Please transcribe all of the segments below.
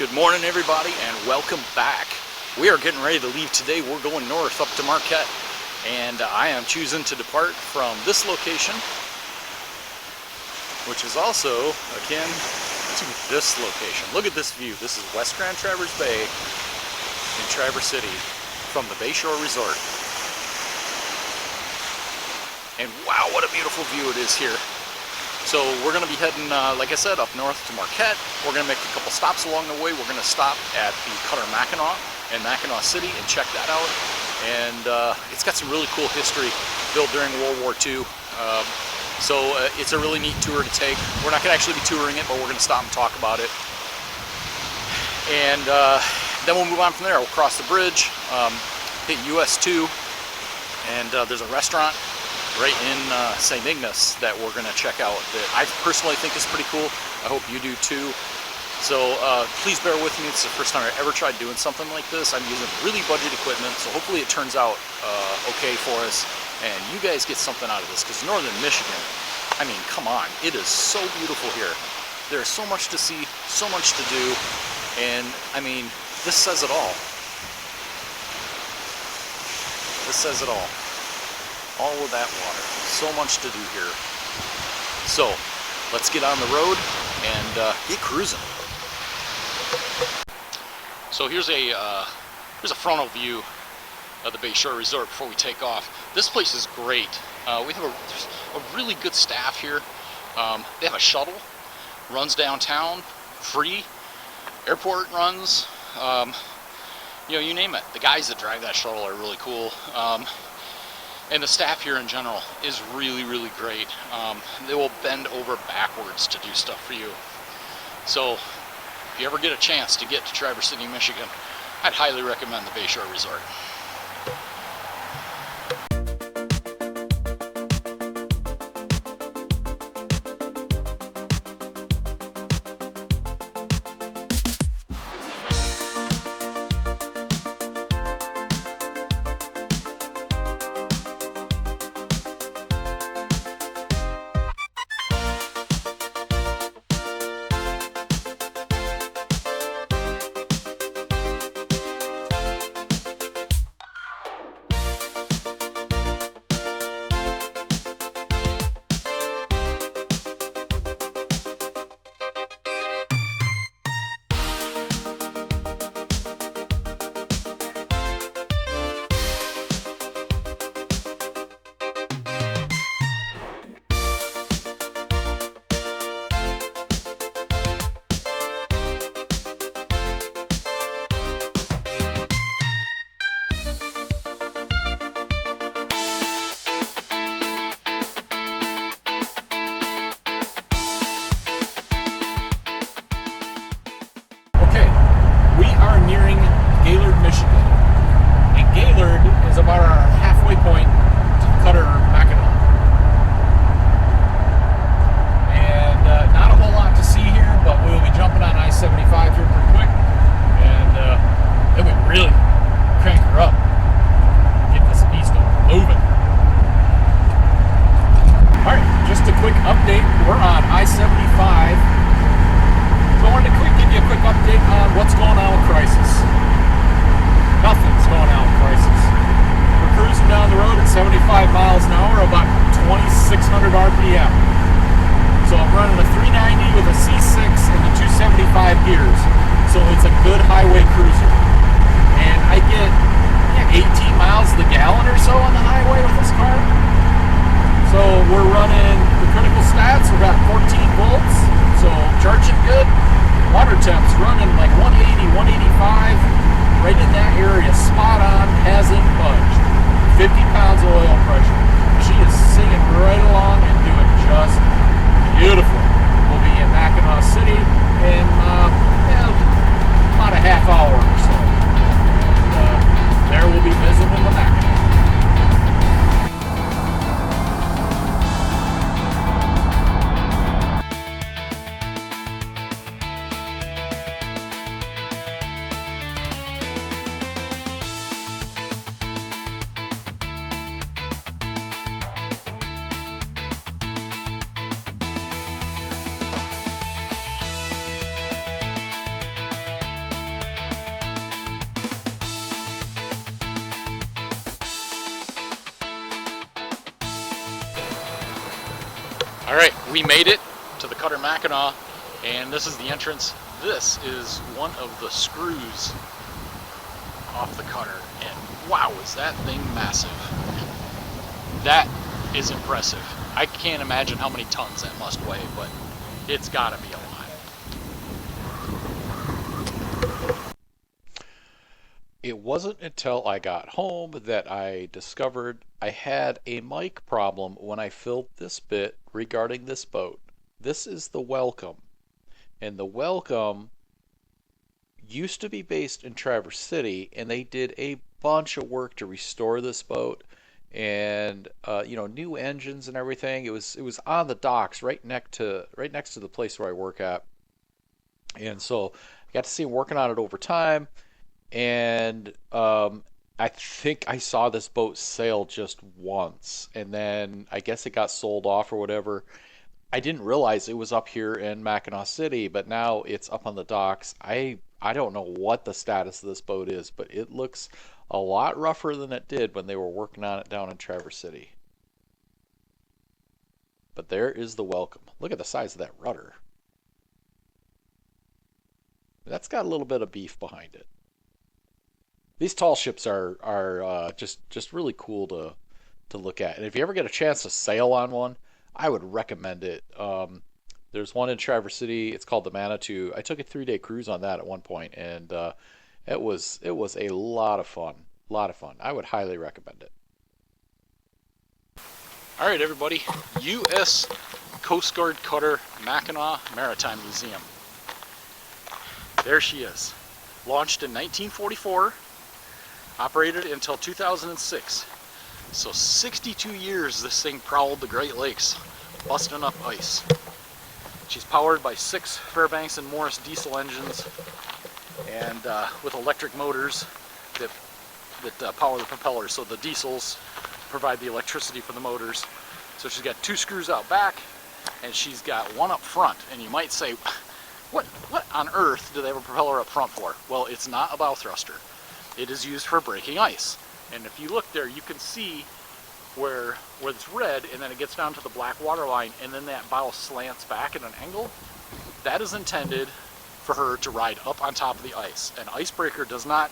Good morning, everybody, and welcome back. We are getting ready to leave today. We're going north up to Marquette, and I am choosing to depart from this location, which is also akin to this location. Look at this view. This is West Grand Traverse Bay in Traverse City from the Bayshore Resort. And wow, what a beautiful view it is here. So we're going to be heading, like I said, up north to Marquette. We're going to make a couple stops along the way. We're going to stop at the Cutter Mackinac in Mackinac City and check that out. And it's got some really cool history built during World War II. So it's a really neat tour to take. We're not going to actually be touring it, but we're going to stop and talk about it. And then we'll move on from there. We'll cross the bridge, hit US 2, and there's a restaurant right in St. Ignace that we're going to check out that I personally think is pretty cool. I hope you do too. So please bear with me. It's the first time I ever tried doing something like this. I'm using really budget equipment, so hopefully it turns out okay for us and you guys get something out of this, because Northern Michigan, I mean, come on, it is so beautiful here. There's so much to see, so much to do, and I mean, this says it all. This says it all. All of that water, so much to do here. So let's get on the road and get cruising. So here's a frontal view of the Bayshore Resort before we take off. This place is great. We have a really good staff here. They have a shuttle, runs downtown, free. Airport runs, you know, you name it. The guys that drive that shuttle are really cool. And the staff here in general is really, really great. They will bend over backwards to do stuff for you. So if you ever get a chance to get to Traverse City, Michigan, I'd highly recommend the Bayshore Resort. Michigan, and Gaylord is about our halfway point to Cutter Mackinac. And not a whole lot to see here, but we'll be jumping on I-75 here pretty quick, and then we really crank her up, get this beast moving. Alright, just a quick update. We're on I-75. So I wanted to give you a quick update on what's going on with Crisis. Nothing's going on with Crisis. We're cruising down the road at 75 miles an hour, about 2,600 RPM. So I'm running a 390 with a C6 and the 275 gears. So it's a good highway cruiser. And I get, All right, we made it to the cutter Mackinac, and this is the entrance. This is one of the screws off the cutter, and wow, is that thing massive. That is impressive. I can't imagine how many tons that must weigh, but it's gotta be a lot. It wasn't until I got home that I discovered I had a mic problem when I filled this bit regarding this boat. This is the Welcome, and the Welcome used to be based in Traverse City, and they did a bunch of work to restore this boat, and new engines and everything. It was on the docks right next to the place where I work at, and so I got to see them working on it over time. And I think I saw this boat sail just once, and then I guess it got sold off or whatever. I didn't realize it was up here in Mackinac City, but now it's up on the docks. I don't know what the status of this boat is, but it looks a lot rougher than it did when they were working on it down in Traverse City. But there is the Welcome. Look at the size of that rudder. That's got a little bit of beef behind it. These tall ships are just really cool to look at. And if you ever get a chance to sail on one, I would recommend it. There's one in Traverse City. It's called the Manitou. I took a 3-day cruise on that at one point, and it was a lot of fun. A lot of fun. I would highly recommend it. All right, everybody. U.S. Coast Guard cutter Mackinac Maritime Museum. There she is. Launched in 1944, operated until 2006. So 62 years this thing prowled the Great Lakes, busting up ice. She's powered by 6 Fairbanks and Morris diesel engines, and with electric motors that power the propellers. So the diesels provide the electricity for the motors. So she's got 2 screws out back, and she's got 1 up front. And you might say, what on earth do they have a propeller up front for? Well, it's not a bow thruster. It is used for breaking ice. And if you look there, you can see where it's red, and then it gets down to the black water line, and then that bow slants back at an angle. That is intended for her to ride up on top of the ice. An icebreaker does not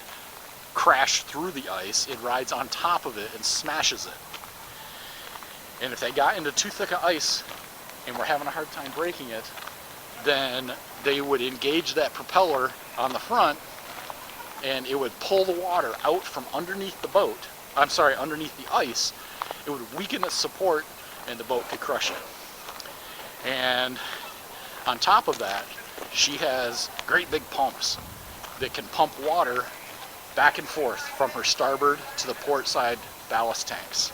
crash through the ice. It rides on top of it and smashes it. And if they got into too thick of ice and were having a hard time breaking it, then they would engage that propeller on the front, and it would pull the water out from underneath the boat. I'm sorry, underneath the ice. It would weaken its support, and the boat could crush it. And on top of that, she has great big pumps that can pump water back and forth from her starboard to the port side ballast tanks.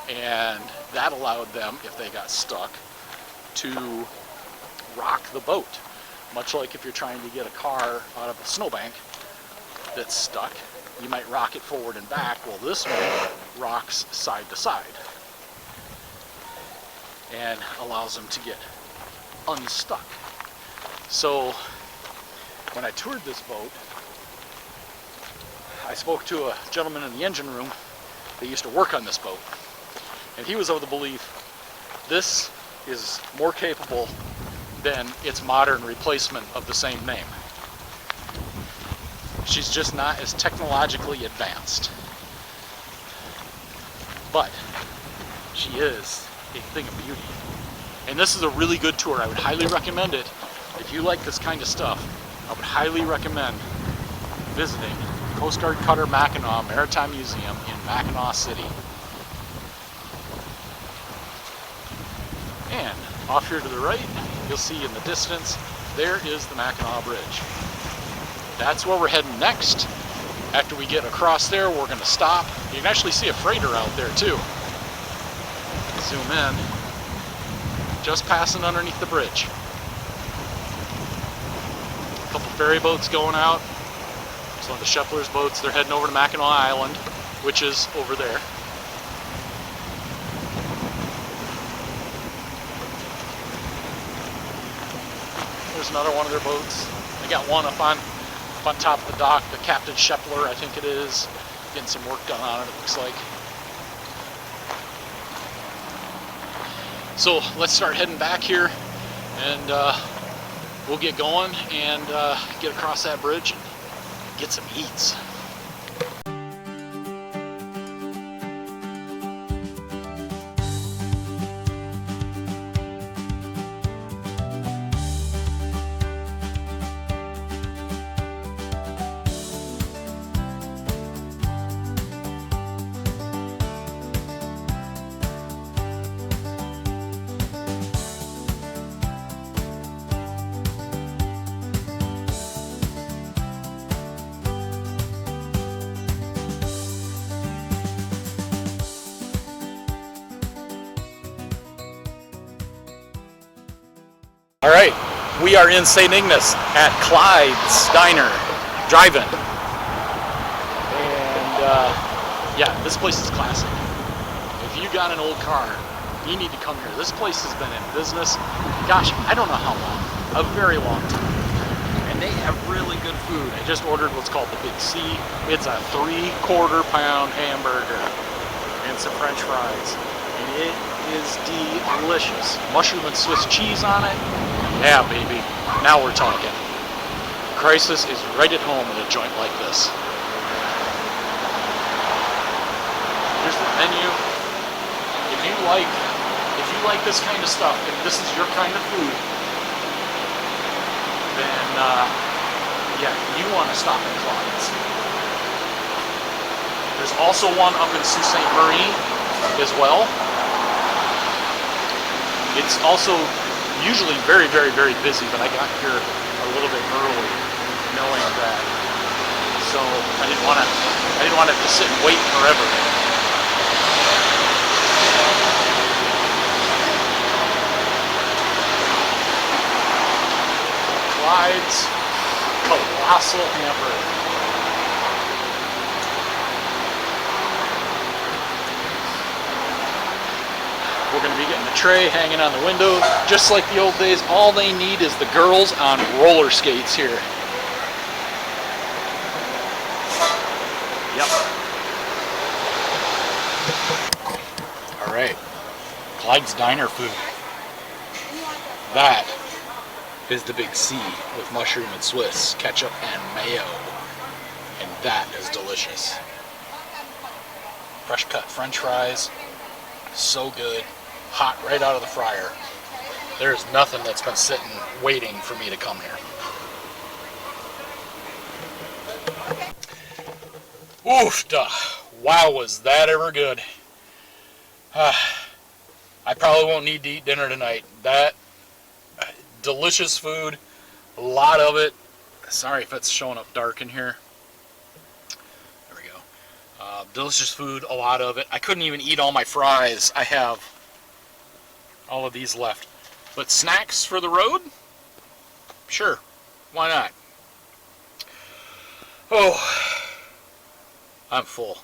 And that allowed them, if they got stuck, to rock the boat. Much like if you're trying to get a car out of a snowbank that's stuck, you might rock it forward and back. Well, this one rocks side to side and allows them to get unstuck. So when I toured this boat, I spoke to a gentleman in the engine room that used to work on this boat, and he was of the belief this is more capable than its modern replacement of the same name. She's just not as technologically advanced. But she is a thing of beauty. And this is a really good tour. I would highly recommend it. If you like this kind of stuff, I would highly recommend visiting Coast Guard Cutter Mackinac Maritime Museum in Mackinac City. And off here to the right, you'll see in the distance, there is the Mackinac Bridge. That's where we're heading next. After we get across there, we're going to stop. You can actually see a freighter out there too. Zoom in. Just passing underneath the bridge. A couple ferry boats going out. It's one of the Shepler's boats. They're heading over to Mackinac Island, which is over there. There's another one of their boats. They got one up on top of the dock, the Captain Shepler, I think it is, getting some work done on it, it looks like. So let's start heading back here, and we'll get going and get across that bridge and get some eats. All right, we are in St. Ignace at Clyde's Diner, Drive-In. And yeah, this place is classic. If you got an old car, you need to come here. This place has been in business, gosh, I don't know how long, a very long time. And they have really good food. I just ordered what's called the Big C. It's a 3/4 pound hamburger and some French fries. And it is delicious. Mushroom and Swiss cheese on it. Yeah, baby. Now we're talking. Crisis is right at home in a joint like this. Here's the menu. If you like this kind of stuff, if this is your kind of food, then yeah, you want to stop at Clyde's. There's also one up in Sault Ste. Marie as well. It's also usually very, very, very busy, but I got here a little bit early, knowing that. So I didn't want to have to sit and wait forever. Clyde's Colossal Hamburger. We're going to be getting the tray hanging on the window, just like the old days. All they need is the girls on roller skates here. Yep. All right. Clyde's Diner food. That is the Big C with mushroom and Swiss, ketchup and mayo. And that is delicious. Fresh cut French fries. So good. Hot right out of the fryer. There's nothing that's been sitting waiting for me to come here. Oof, wow, was that ever good. I probably won't need to eat dinner tonight. That delicious food, a lot of it. Sorry if it's showing up dark in here. There we go. Delicious food, a lot of it. I couldn't even eat all my fries. I have all of these left. But snacks for the road? Sure, why not? Oh, I'm full.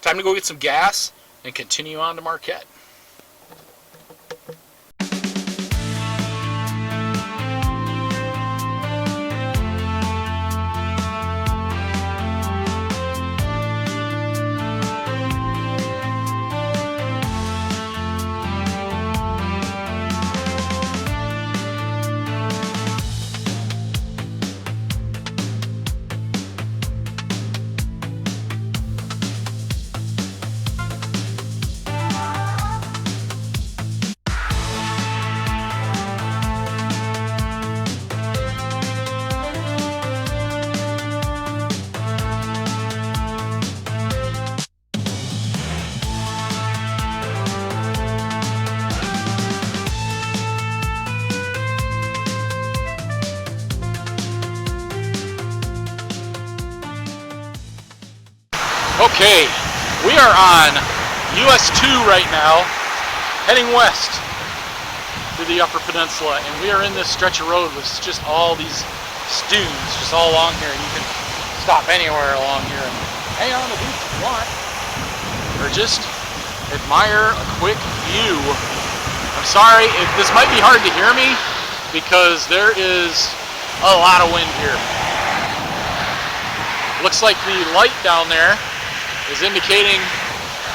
Time to go get some gas and continue on to Marquette. Okay, we are on US 2 right now, heading west to the Upper Peninsula, and we are in this stretch of road with just all these dunes just all along here, and you can stop anywhere along here and hang on the beach if you want, or just admire a quick view. I'm sorry, this might be hard to hear me because there is a lot of wind here. Looks like the light down there is indicating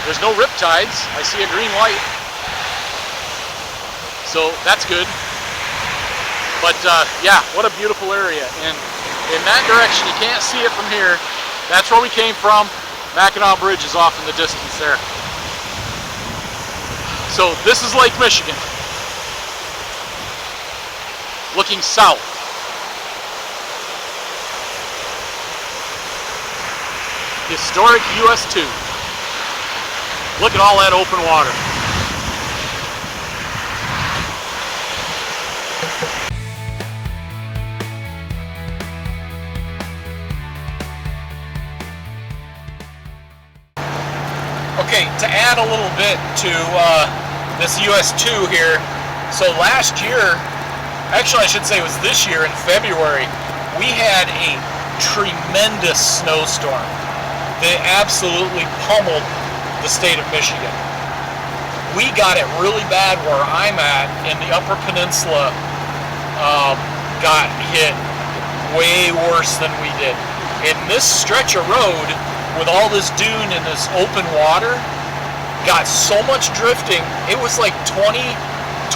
there's no rip tides. I see a green light. So that's good. But yeah, what a beautiful area. And in that direction, you can't see it from here. That's where we came from. Mackinac Bridge is off in the distance there. So this is Lake Michigan. Looking south. Historic US 2. Look at all that open water. Okay, to add a little bit to this US 2 here, so last year, actually I should say it was this year in February, we had a tremendous snowstorm that absolutely pummeled the state of Michigan. We got it really bad where I'm at in the Upper Peninsula, got hit way worse than we did. And this stretch of road with all this dune and this open water got so much drifting. It was like 20,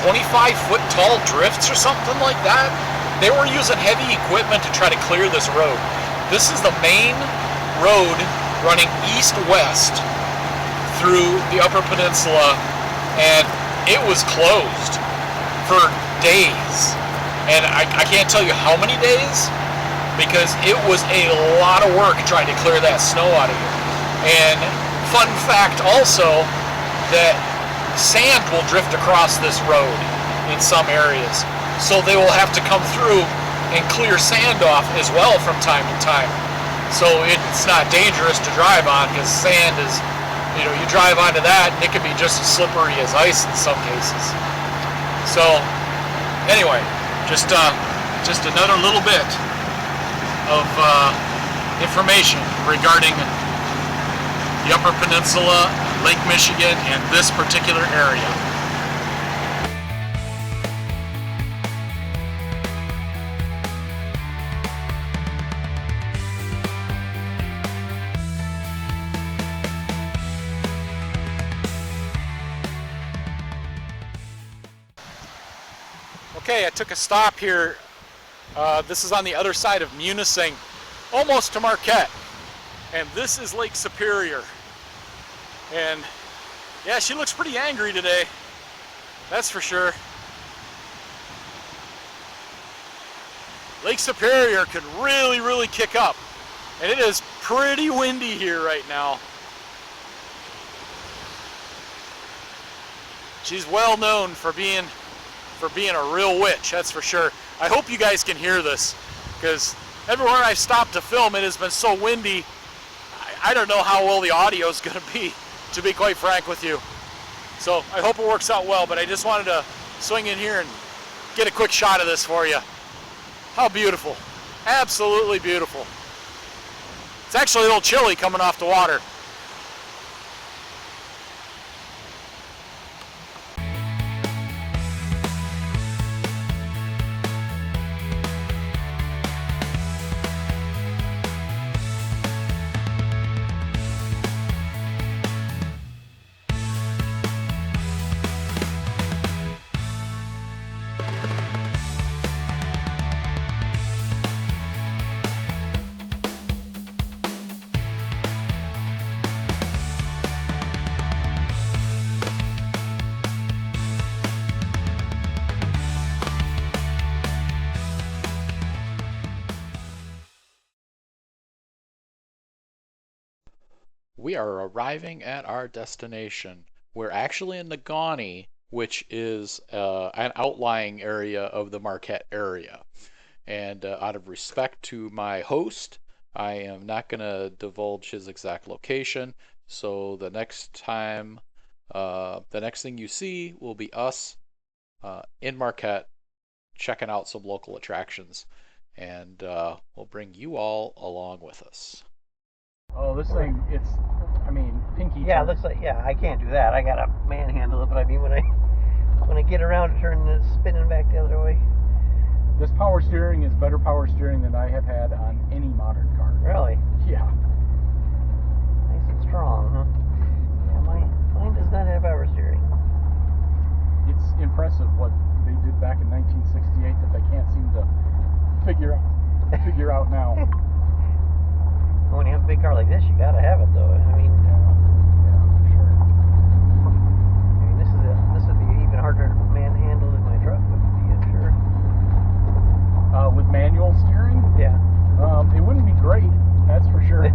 25 foot tall drifts or something like that. They were using heavy equipment to try to clear this road. This is the main road running east-west through the Upper Peninsula, and it was closed for days. And I can't tell you how many days, because it was a lot of work trying to clear that snow out of here. And fun fact also, that sand will drift across this road in some areas. So they will have to come through and clear sand off as well from time to time. So it's not dangerous to drive on, because sand is, you know, you drive onto that and it can be just as slippery as ice in some cases. So anyway, just another little bit of information regarding the Upper Peninsula, Lake Michigan, and this particular area. Okay, I took a stop here. This is on the other side of Munising, almost to Marquette. And this is Lake Superior. And yeah, she looks pretty angry today. That's for sure. Lake Superior could really, really kick up. And it is pretty windy here right now. She's well known for being a real witch, that's for sure. I hope you guys can hear this, because everywhere I've stopped to film, it has been so windy. I don't know how well the audio is going to be quite frank with you. So I hope it works out well, but I just wanted to swing in here and get a quick shot of this for you. How beautiful. Absolutely beautiful. It's actually a little chilly coming off the water. We are arriving at our destination. We're actually in Negaunee, which is an outlying area of the Marquette area. And out of respect to my host, I am not going to divulge his exact location. So the next time, the next thing you see will be us in Marquette checking out some local attractions. And we'll bring you all along with us. Oh, this thing, it's, I mean, pinky. Yeah, it looks like, yeah, I can't do that. I gotta manhandle it, but I mean, when I get around to turning it, spinning back the other way. This power steering is better power steering than I have had on any modern car. Really? Yeah. Nice and strong, huh? Yeah, mine does not have power steering. It's impressive what guess you gotta have it though. I mean, this would be even harder to manhandle than my truck would be, I'm sure. With manual steering, Yeah. it wouldn't be great. That's for sure.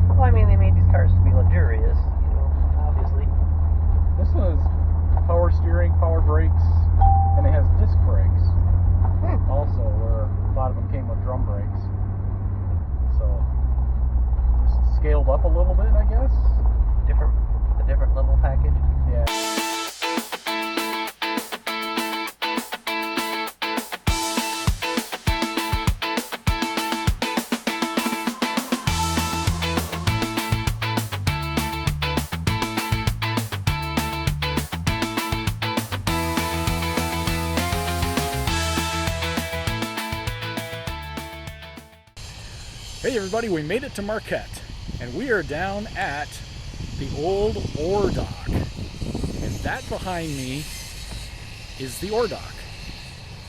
Well, I mean, they made these cars to be luxurious, you know, obviously. This one is power steering, power brakes, and it has disc brakes. Also, where a lot of them came with drum brakes. So, just scaled up a little bit, I guess. A different level package. Yeah. Hey everybody, we made it to Marquette, and we are down at the old ore dock. And that behind me is the ore dock.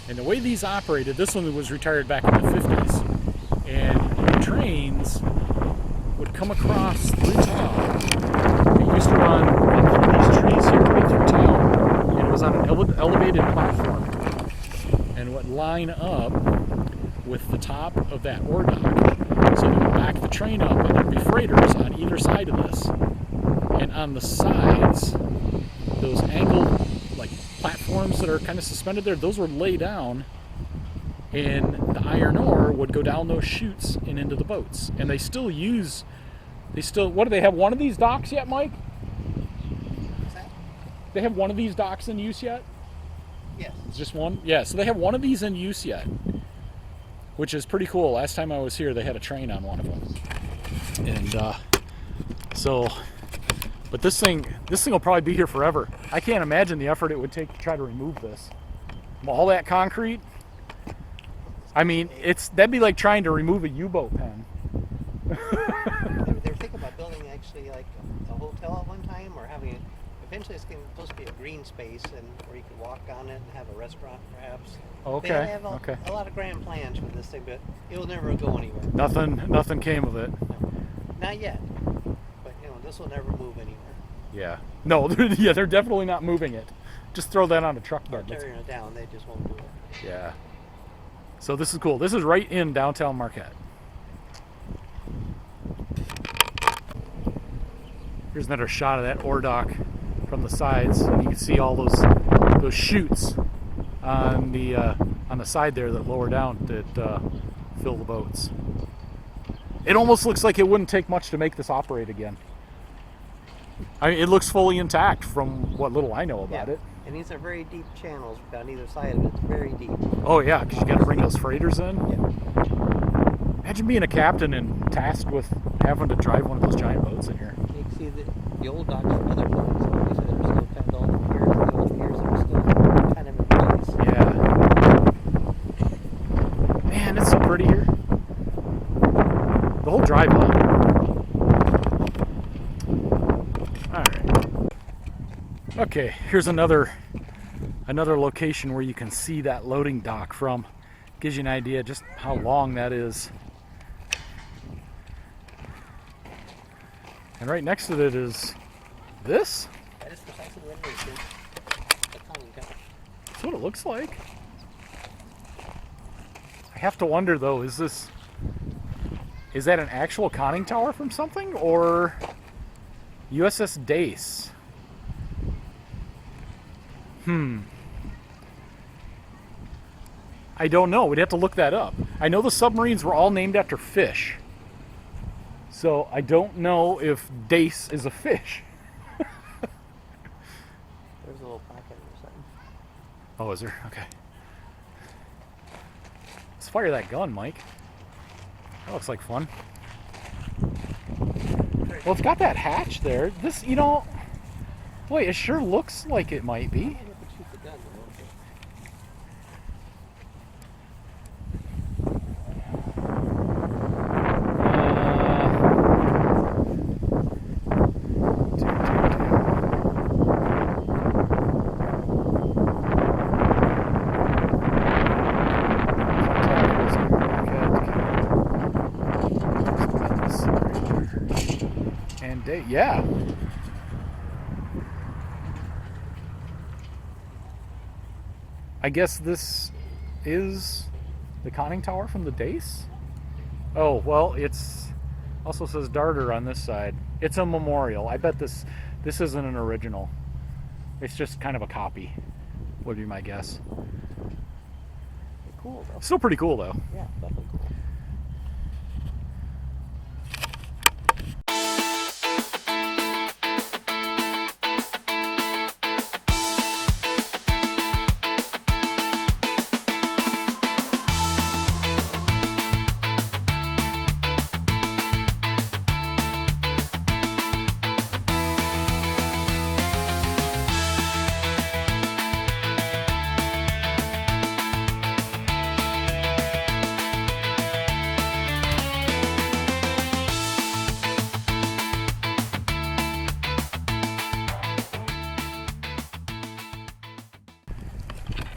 And the way these operated, this one was retired back in the 50s, and the trains would come across through town. It used to run through these trees here right through town, and it was on an elevated platform, and would line up with the top of that ore dock. So they would back the train up, and there'd be freighters on either side of this. And on the sides, those angled like platforms that are kind of suspended there, those were laid down, and the iron ore would go down those chutes and into the boats. And they still, what do they have, one of these docks yet, Mike? What's that? They have one of these docks in use yet? Yes. It's just one? Yeah, so they have one of these in use yet, which is pretty cool. Last time I was here, they had a train on one of them. And but this thing will probably be here forever. I can't imagine the effort it would take to try to remove this. All that concrete. I mean, that'd be like trying to remove a U-boat pen. They were thinking about building actually like a hotel at one time, or having it. Eventually, it's supposed to be a green space, and where you could walk on it and have a restaurant, perhaps. Okay. They have Okay. a lot of grand plans for this thing, but it will never go anywhere. Nothing came of it. No, not yet. But this will never move anywhere. Yeah. No. They're definitely not moving it. Just throw that on a truck Or bed. tearing it down, they just won't do it. Yeah. So this is cool. This is right in downtown Marquette. Here's another shot of that ore dock from the sides, and you can see all those chutes on the side there that lower down that fill the boats. It almost looks like it wouldn't take much to make this operate again. I mean, it looks fully intact from what little I know about it. And these are very deep channels on either side of it. It's very deep. Oh yeah, because you got to bring those freighters in. Yeah. Imagine being a captain and tasked with having to drive one of those giant boats in here. You can see the old docks from other buildings. So these are still kind of all the piers, the old piers that are still kind of in place. Yeah. Man, it's so pretty here. The whole drive up. Alright. Okay, here's another location where you can see that loading dock from. Gives you an idea just how long that is. And right next to it is this. That is precisely what it is. The conning tower. That's what it looks like. I have to wonder though, is that an actual conning tower from something, or USS Dace? I don't know. We'd have to look that up. I know the submarines were all named after fish. So I don't know if Dace is a fish. There's a little pocket or something. Oh, is there? Okay. Let's fire that gun, Mike. That looks like fun. Well, it's got that hatch there. This, boy, it sure looks like it might be. I have to shoot the gun a little bit. day. Yeah. I guess this is the conning tower from the Dace? Oh, well, it's also says Darter on this side. It's a memorial. I bet this isn't an original. It's just kind of a copy, would be my guess. Cool though. Still pretty cool though. Yeah, definitely cool.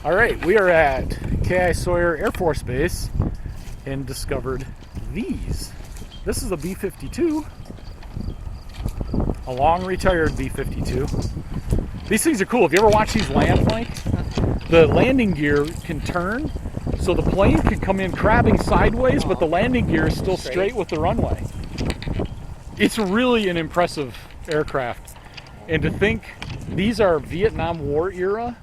All right, we are at K.I. Sawyer Air Force Base and discovered these. This is a B-52, a long retired B-52. These things are cool. Have you ever watched these land, Mike? The landing gear can turn, so the plane can come in crabbing sideways, but the landing gear is still straight with the runway. It's really an impressive aircraft. And to think these are Vietnam War era,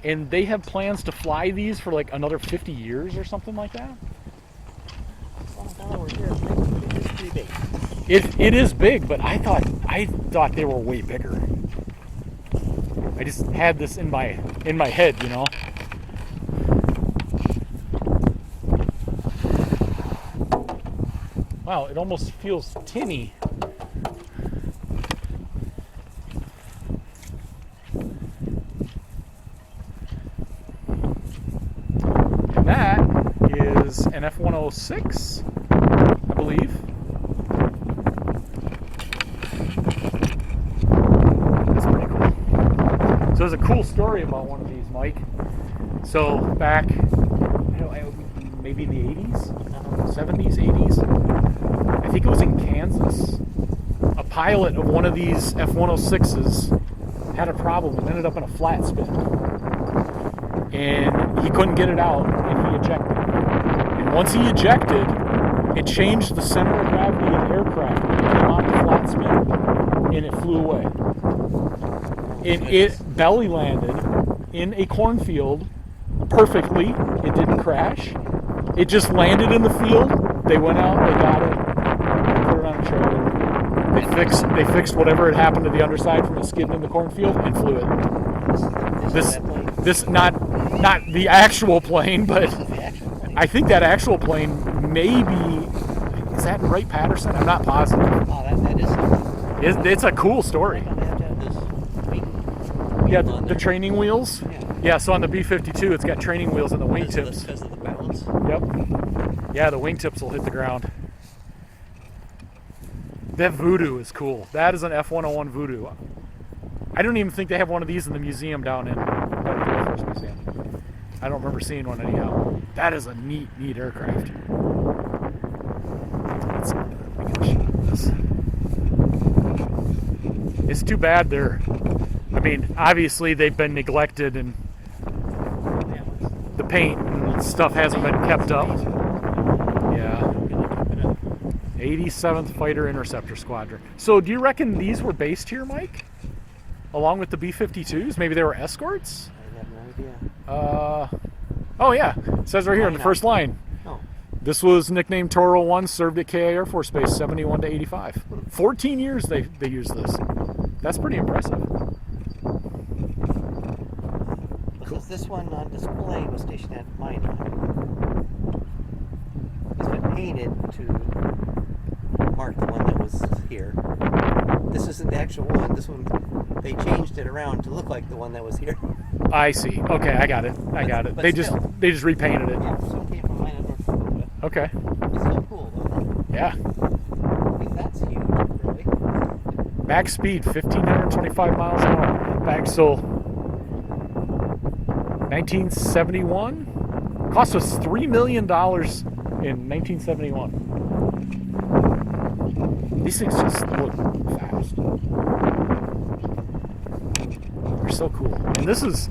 and they have plans to fly these for like another 50 years or something like that. Well, we're here. It's pretty big. It is big, but I thought they were way bigger. I just had this in my head, you know. Wow, it almost feels tinny. That is an F-106, I believe. That's pretty cool. So there's a cool story about one of these, Mike. So back, maybe in the 80s, 70s, 80s, I think it was in Kansas, a pilot of one of these F-106s had a problem and ended up in a flat spin. And he couldn't get it out, and he ejected. And once he ejected, it changed the center of gravity of the aircraft. It came out of flat spin, and it flew away. And it belly landed in a cornfield perfectly. It didn't crash. It just landed in the field. They went out, they got it, they put it on a trailer. They fixed whatever had happened to the underside from it skidding in the cornfield and flew it. This not the actual plane, but I think that actual plane is that in Wright-Patterson? I'm not positive. Oh, that is something. It's a cool story. Don't have to have this wing Yeah, on the there. training wheels. Yeah, so on the B-52, it's got training wheels on the wingtips. Because of the balance. Yep. Yeah, the wingtips will hit the ground. That Voodoo is cool. That is an F-101 Voodoo. I don't even think they have one of these in the museum down in the Air Force Museum. I don't remember seeing one anyhow. That is a neat aircraft. It's too bad obviously they've been neglected and the paint and stuff hasn't been kept up. Yeah. 87th Fighter Interceptor Squadron. So do you reckon these were based here, Mike? Along with the B-52s? Maybe they were escorts? I have no idea. Oh yeah, it says right here in the first line. Oh. This was nicknamed Toro 1, served at KA Air Force Base 71 to 85. 14 years they used this. That's pretty impressive. Because this one on display was stationed at Minot. It's been painted to mark the one that was here. This isn't the actual one. This one, they changed it around to look like the one that was here. I see. Okay, I got it. But They still. just repainted it. Yeah, this one came from Minot, North Dakota. Okay. It's still cool, though. Yeah. I think that's huge, really. Max speed 1,525 miles an hour. Back so 1971. Cost us $3 million in 1971. These things just look fast. They're so cool. And this is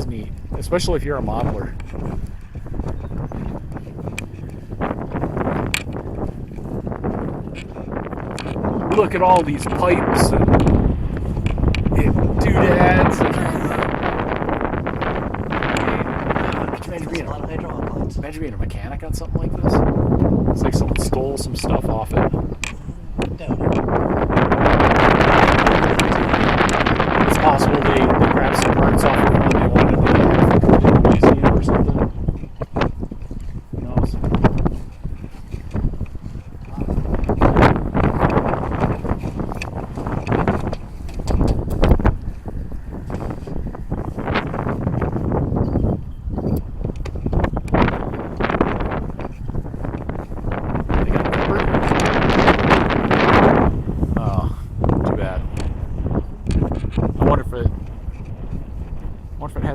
neat, especially if you're a modeler. Look at all these pipes and doodads. Imagine being a mechanic on something like this. It's like someone stole some stuff off it. It's possible they grabbed some parts off of one they wanted to do a museum or something. Who knows?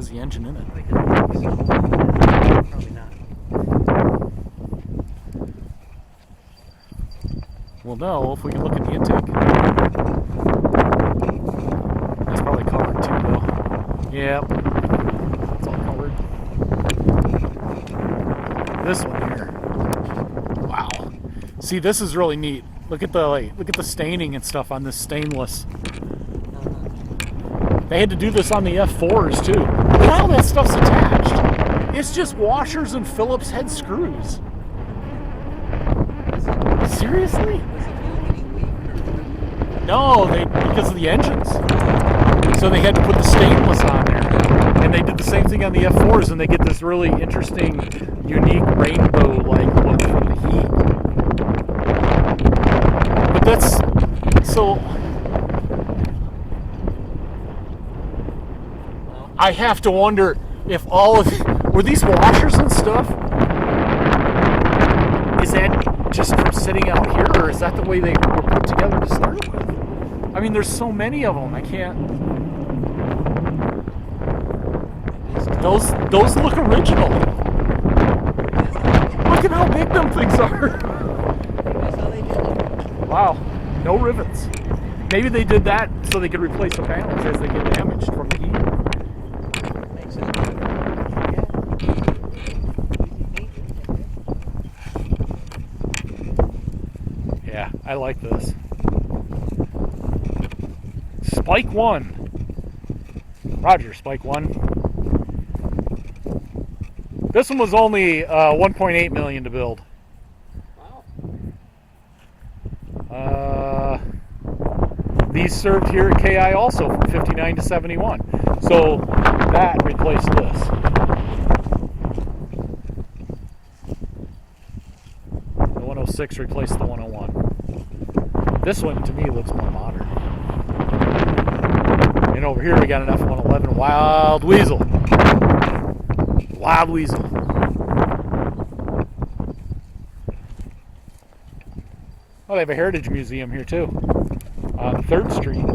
The engine in it. Probably not. Well, no, if we can look at the intake. That's probably covered too, though. Yep. It's all covered. This one here. Wow. See, this is really neat. Look at the staining and stuff on this stainless. They had to do this on the F4s too. Look at how that stuff's attached. It's just washers and Phillips head screws. Seriously? No, because of the engines. So they had to put the stainless on there. And they did the same thing on the F4s, and they get this really interesting, unique rainbow-like look from the heat. But that's so. I have to wonder if all of were these washers and stuff. Is that just from sitting out here, or is that the way they were put together to start with? I mean, there's so many of them. I can't. Those look original. Look at how big them things are. Wow, no rivets. Maybe they did that so they could replace the panels as they get damaged from the heat. Yeah, I like this. Spike 1. Roger, Spike 1. This one was only 1.8 million to build. Wow. These served here at KI also from 59 to 71. So that replaced this. The 106 replaced the 101. This one to me looks more modern. And over here we got an F-111 Wild Weasel. Wild Weasel. Oh, they have a heritage museum here too. On 3rd Street.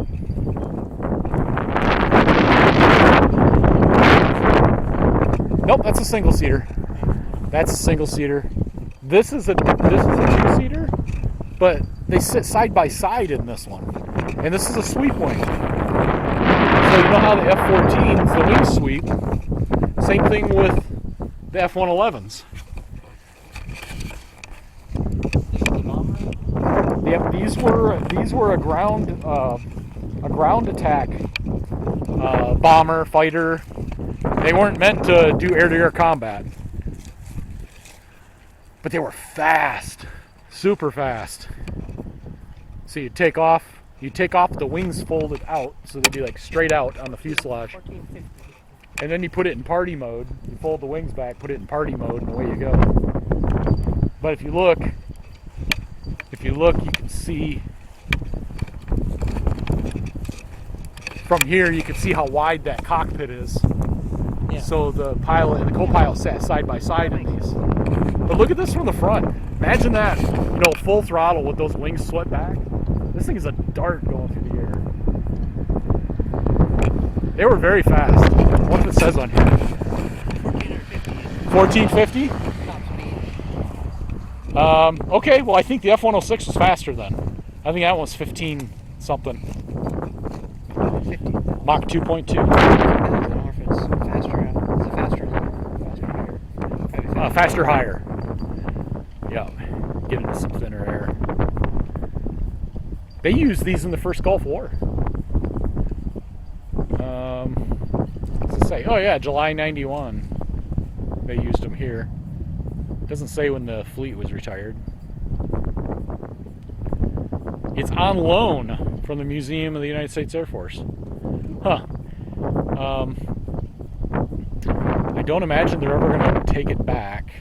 Nope, that's a single seater. That's a single seater. This is a 2-seater, but they sit side by side in this one. And this is a sweep wing. So you know how the F-14s, the wings sweep. Same thing with the F-111s. Yep, these were a ground attack bomber fighter. They weren't meant to do air-to-air combat, but they were fast, super fast. So you take off the wings folded out, so they'd be like straight out on the fuselage. 1450. And then you put it in party mode. You fold the wings back, put it in party mode, and away you go. But if you look, you can see from here. You can see how wide that cockpit is. Yeah. So the pilot and the co-pilot sat side by side in these. But look at this from the front. Imagine that, full throttle with those wings swept back. This thing is a dart going through the air. They were very fast. I wonder what it says on here. 1450? Top speed. Okay, well I think the F-106 was faster then. I think that one's 15 something. 50. Mach 2.2. I don't know if it's faster. Is it faster or faster higher? Probably Faster higher. Yeah, get into some thinner air. They used these in the first Gulf War. What's it say? Oh yeah, July 91. They used them here. Doesn't say when the fleet was retired. It's on loan from the Museum of the United States Air Force. Huh. I don't imagine they're ever going to take it back.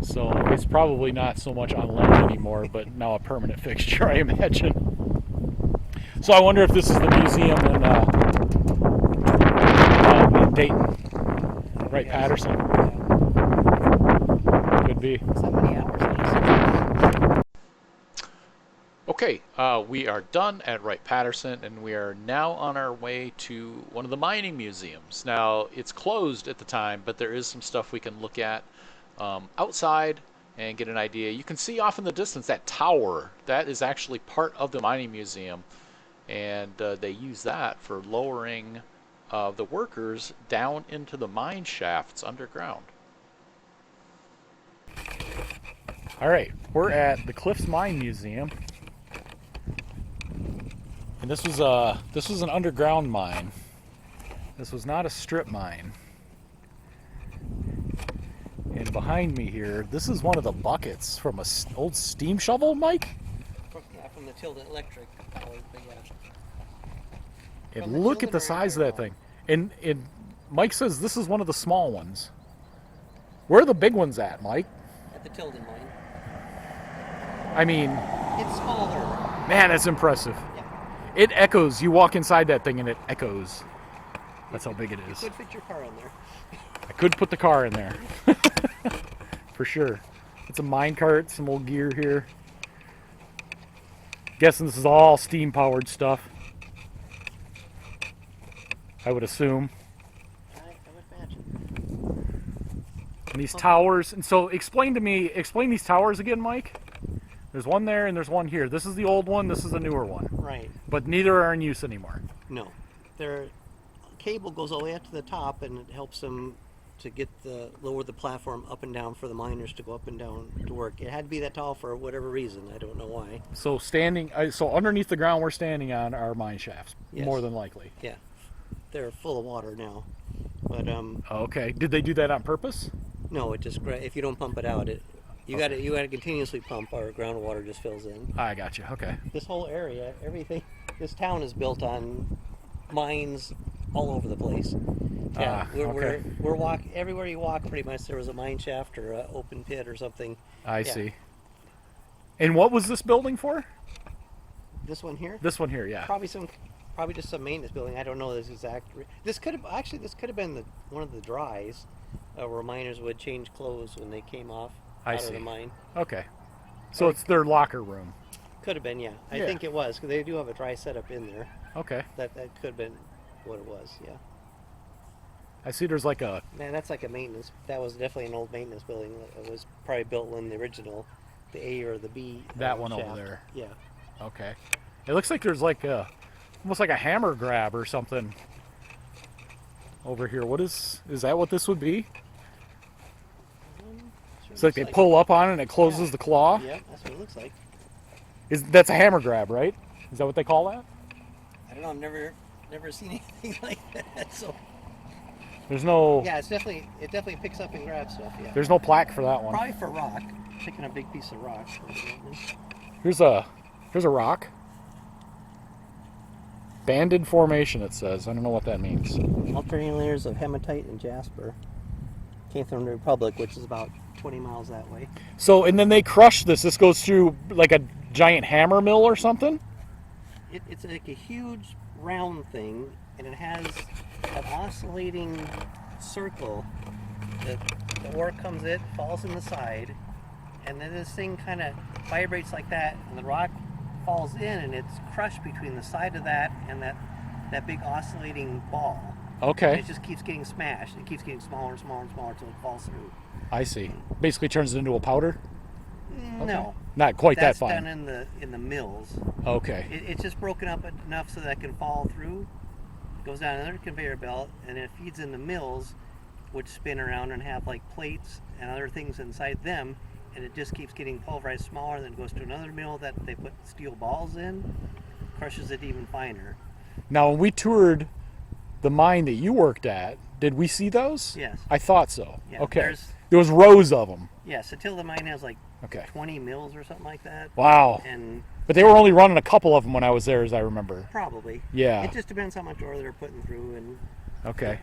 So it's probably not so much on loan anymore, but now a permanent fixture, I imagine. So I wonder if this is the museum in Dayton, right? Patterson. Could be. It's not many hours on this. Okay, we are done at Wright-Patterson, and we are now on our way to one of the mining museums. Now, it's closed at the time, but there is some stuff we can look at outside and get an idea. You can see off in the distance that tower. That is actually part of the mining museum, and they use that for lowering the workers down into the mine shafts underground. All right, we're at the Cliffs Mine Museum. And this was an underground mine. This was not a strip mine. And behind me here, this is one of the buckets from an old steam shovel, Mike? Yeah, from the Tilden Electric powered, but yeah. And look at the size of that thing. And Mike says this is one of the small ones. Where are the big ones at, Mike? At the Tilden mine. I mean, It's smaller. man, that's impressive. Yeah. It echoes. You walk inside that thing and it echoes. That's how big it You is. could fit your car in there. I could put the car in there. For sure. It's a mine cart, some old gear here. Guessing this is all steam powered stuff. I would assume. I would imagine. And these towers, and so explain these towers again, Mike. There's one there and there's one here. This is the old one, this is the newer one. Right. But neither are in use anymore. No. Their cable goes all the way up to the top, and it helps them to lower the platform up and down for the miners to go up and down to work. It had to be that tall for whatever reason. I don't know why. So so underneath the ground we're standing on are mine shafts, Yes. more than likely. Yeah. They're full of water now. But Okay. Did they do that on purpose? no, it just if you don't pump it out, you got to continuously pump, or groundwater just fills in. I got you. Okay. This whole area, everything, this town is built on mines all over the place. Yeah, okay. we're everywhere you walk, pretty much there was a mine shaft or an open pit or something. I see. And what was this building for? This one here, This one here, yeah. probably just some maintenance building. I don't know this exact. This could have been one of the dries, where miners would change clothes when they came off I out see. of the mine. Okay. So it's their locker room. Could have been, yeah. I Yeah. think it was, because they do have a dry setup in there. Okay. That could have been what it was, yeah. I see there's like a Man, that's like a maintenance. That was definitely an old maintenance building. It was probably built when the original, the A or the B. That one shaft. over there. Yeah. Okay. It looks like there's like almost like a hammer grab or something over here. Is that what this would be? Sure It's like looks they pull up on it and it closes Yeah. the claw. Yeah, that's what it looks like. That's a hammer grab, right? Is that what they call that? I don't know. I've never seen anything like that. So There's no yeah, it definitely picks up and grabs stuff. Yeah. there's no plaque for that one. Probably for rock, picking a big piece of rock. Here's a rock. Banded formation, it says. I don't know what that means. Alternating layers of hematite and jasper came from the Republic, which is about 20 miles that way. So, and then they crush this. This goes through like a giant hammer mill or something? It's like a huge round thing, and it has an oscillating circle. The ore comes in, falls in the side, and then this thing kind of vibrates like that, and the rock falls in, and it's crushed between the side of that and that big oscillating ball. And Okay. it just keeps getting smashed. It keeps getting smaller and smaller and smaller until it falls through. I see. Basically turns it into a powder? No, Not quite that That's fine. done in the mills. Okay. It's just broken up enough so that it can fall through. It goes down another conveyor belt, and it feeds in the mills, which spin around and have like plates and other things inside them, and it just keeps getting pulverized smaller. And then it goes to another mill that they put steel balls in, crushes it even finer. Now, when we toured the mine that you worked at, did we see those? Yes. I thought so. Yeah, Okay. There was rows of them. Yeah, Satilda mine has like Okay. 20 mills or something like that. Wow. And But they were only running a couple of them when I was there, as I remember. probably. Yeah. It just depends how much ore they're putting through, and Okay.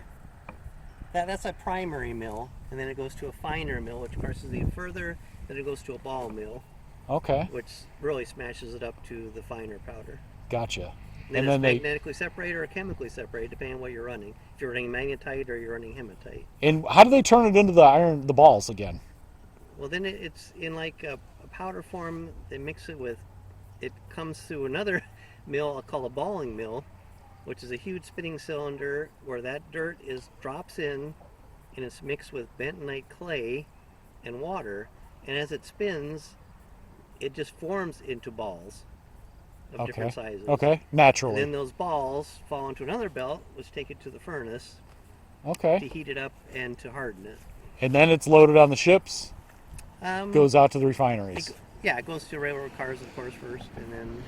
that's a primary mill, and then it goes to a finer mill, which crushes even further. Then it goes to a ball mill, Okay. which really smashes it up to the finer powder. Gotcha. Then And it's then they magnetically separated or chemically separated, depending on what you're running. If you're running magnetite or you're running hematite. and how do they turn it into the balls again? Well, then it's in like a powder form. They mix it with. It comes through another mill called a balling mill, which is a huge spinning cylinder where that dirt drops in, and it's mixed with bentonite clay and water. And as it spins, it just forms into balls of different sizes. Okay. And Naturally. then those balls fall into another belt, which take it to the furnace to Okay. heat it up and to harden it. And then it's loaded on the ships, Goes goes out to the refineries. Yeah, it goes to railroad cars, of course, first, and then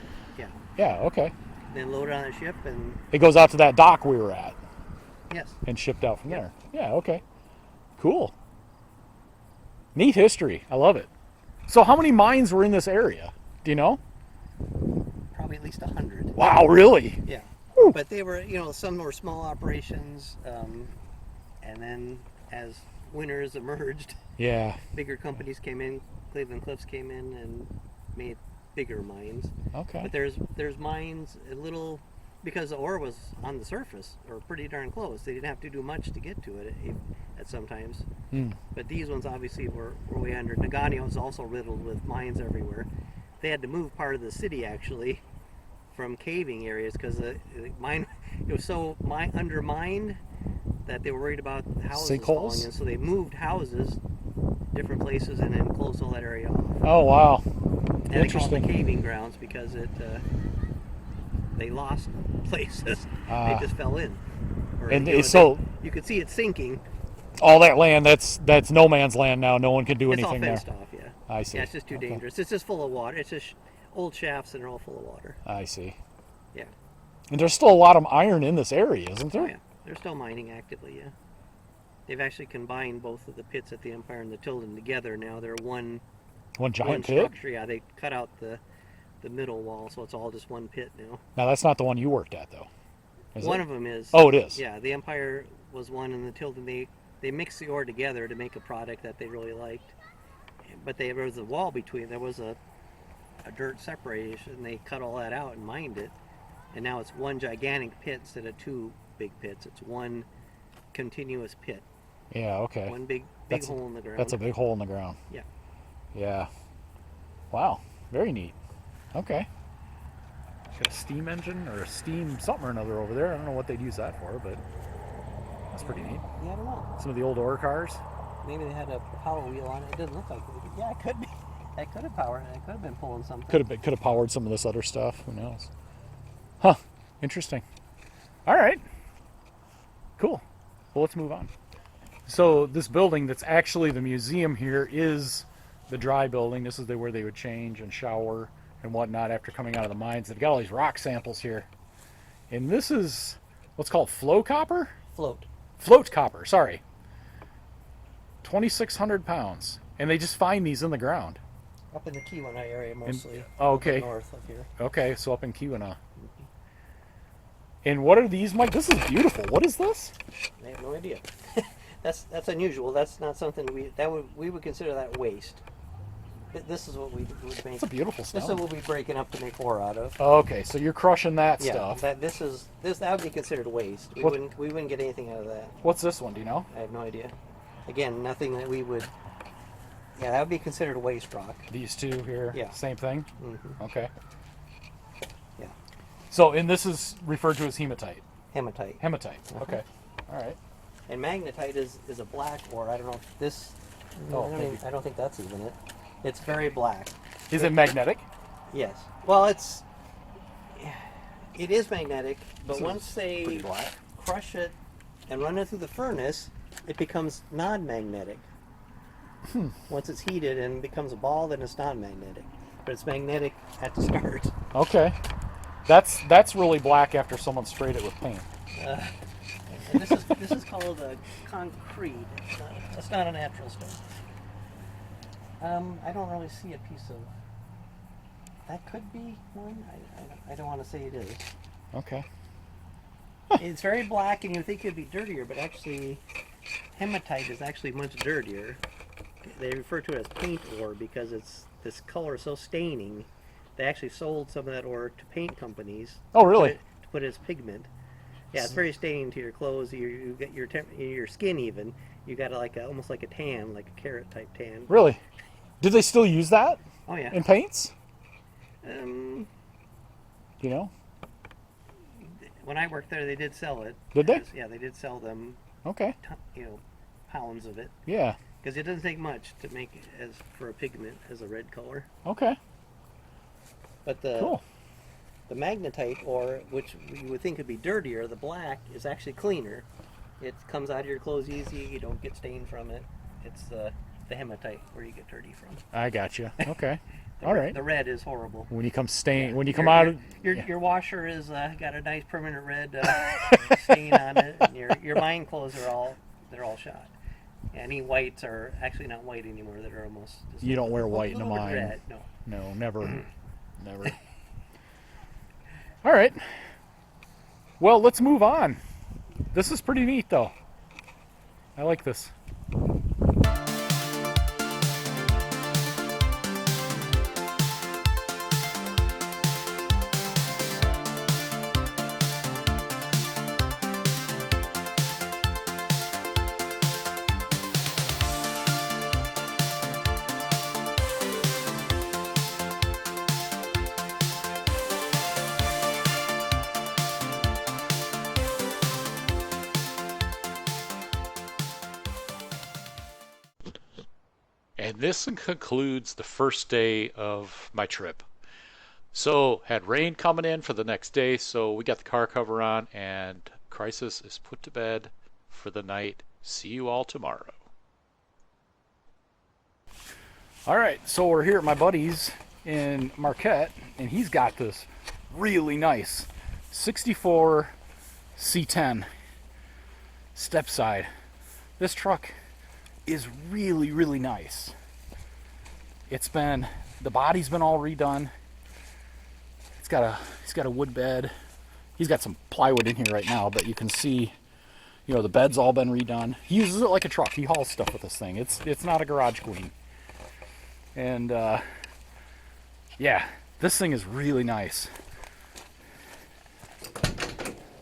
Yeah, okay. then loaded on a ship, and It goes out to that dock we were at yes, and shipped out from there. Yeah, okay. Cool. Neat history. I love it. So how many mines were in this area? Do you know? probably at least 100. Wow, really? Yeah, but they were, some were small operations, and then as winners emerged, Yeah. bigger companies came in. Cleveland Cliffs came in and made bigger mines. Okay. But there's mines a little, because the ore was on the surface or pretty darn close. They didn't have to do much to get to it at sometimes. But these ones obviously were way under. Nagano was also riddled with mines everywhere. They had to move part of the city actually from caving areas because the mine, it was so undermined that they were worried about houses falling Sinkholes? in. So they moved houses different places and then closed all that area off. Oh, wow. And they called it Interesting. caving grounds because they lost places. They just fell in. Or, And so you could see it sinking. all that land, that's no man's land now. No one can do It's all anything there. fenced off, yeah. I see. Yeah, it's just too Okay. dangerous. It's just full of water. It's just old shafts and they're all full of water. I see. Yeah. And there's still a lot of iron in this area, isn't there? Oh, yeah. They're still mining actively, yeah. They've actually combined both of the pits at the Empire and the Tilden together now. They're one Giant pit? structure. Yeah, they cut out the middle wall, so it's all just one pit now. Now, that's not the one you worked at, though. Is One it? of them is. Oh, it is? Yeah, the Empire was one, and the Tilden, they mixed the ore together to make a product that they really liked. But there was a wall between. There was a dirt separation, and they cut all that out and mined it. And now it's one gigantic pit instead of two big pits. It's one continuous pit. Yeah, okay. One big That's- hole in the ground. That's a big hole in the ground. Yeah. Yeah. Wow. Very neat. Okay. Got a steam engine or a steam something or another over there. I don't know what they'd use that for, but that's pretty neat. Yeah, I don't know. Some of the old ore cars. Maybe they had a power wheel on it. It didn't look like it. Yeah, it could be. That could have powered it. It could have been pulling something. Could have powered some of this other stuff. Who knows? Huh. Interesting. All right. Cool. Well, let's move on. So this building that's actually the museum here is the dry building. This is where they would change and shower and whatnot after coming out of the mines. They've got all these rock samples here. And this is what's called flow copper? Float. Float copper, sorry. 2,600 pounds. And they just find these in the ground. Up in the Keweenaw area mostly. Oh, okay. North of here. Okay, so up in Keweenaw. And what are these, Mike? This is beautiful. What is this? I have no idea. That's unusual. That's not something we would consider that waste. This is what we would make. It's a beautiful This is stone. what we'd be breaking up to make ore out of. Okay, so you're crushing that Yeah, stuff. that would be considered waste. We What- wouldn't get anything out of that. What's this one? Do you know? I have no idea. Again, nothing that we would. Yeah, that would be considered waste rock. These two here. Yeah. Same thing. Mm-hmm. Okay. Yeah, So, and this is referred to as hematite. hematite. Hematite. Uh-huh. Okay. All right. And magnetite is a black ore. I don't know if this. Oh, I maybe. don't think that's even it. It's very black. Is it magnetic? Yes. Well, it is magnetic, but This once is they pretty black. crush it and run it through the furnace, it becomes non-magnetic. Once it's heated and becomes a ball, then it's non-magnetic. But it's magnetic at the start. Okay. That's really black after someone sprayed it with paint. And this is called a concrete. It's not a natural stone. I don't really see a piece of. That could be one. I don't want to say it is. Okay. It's very black, and you think it'd be dirtier, but actually, hematite is actually much dirtier. They refer to it as paint ore because this color is so staining. They actually sold some of that ore to paint companies. Oh, really? To put it as pigment. Yeah, it's very staining to your clothes. You get your skin even. You got almost like a tan, like a carrot type tan. Really? Did they still use that Oh yeah. in paints? You know? When I worked there, they did sell it. Did they? Yeah, they did sell them. Okay. Pounds of it. Yeah. Because it doesn't take much to make it as for a pigment as a red color. Okay. But Cool. the magnetite ore, which you would think would be dirtier, the black is actually cleaner. It comes out of your clothes easy. You don't get stained from it. It's the hematite where you get dirty from. I got you. Okay. All right. The red is horrible. When you come stain, when you come Your- out of your washer is got a nice permanent red stain on it, and your mine clothes they're all shot. Any whites are actually not white anymore. That are almost. Just You don't wear white in a little bit mine. red. No. No, never. Never. All right. Well, let's move on. This is pretty neat, though. I like this. And this concludes the first day of my trip. So, had rain coming in for the next day, so we got the car cover on, and Crisis is put to bed for the night. See you all tomorrow. All right, so we're here at my buddy's in Marquette, and he's got this really nice 64 C10 step side. This truck is really, really nice. The body's been all redone. He's got a wood bed. He's got some plywood in here right now, but you can see, the bed's all been redone. He uses it like a truck. He hauls stuff with this thing. It's not a garage queen. And yeah, this thing is really nice.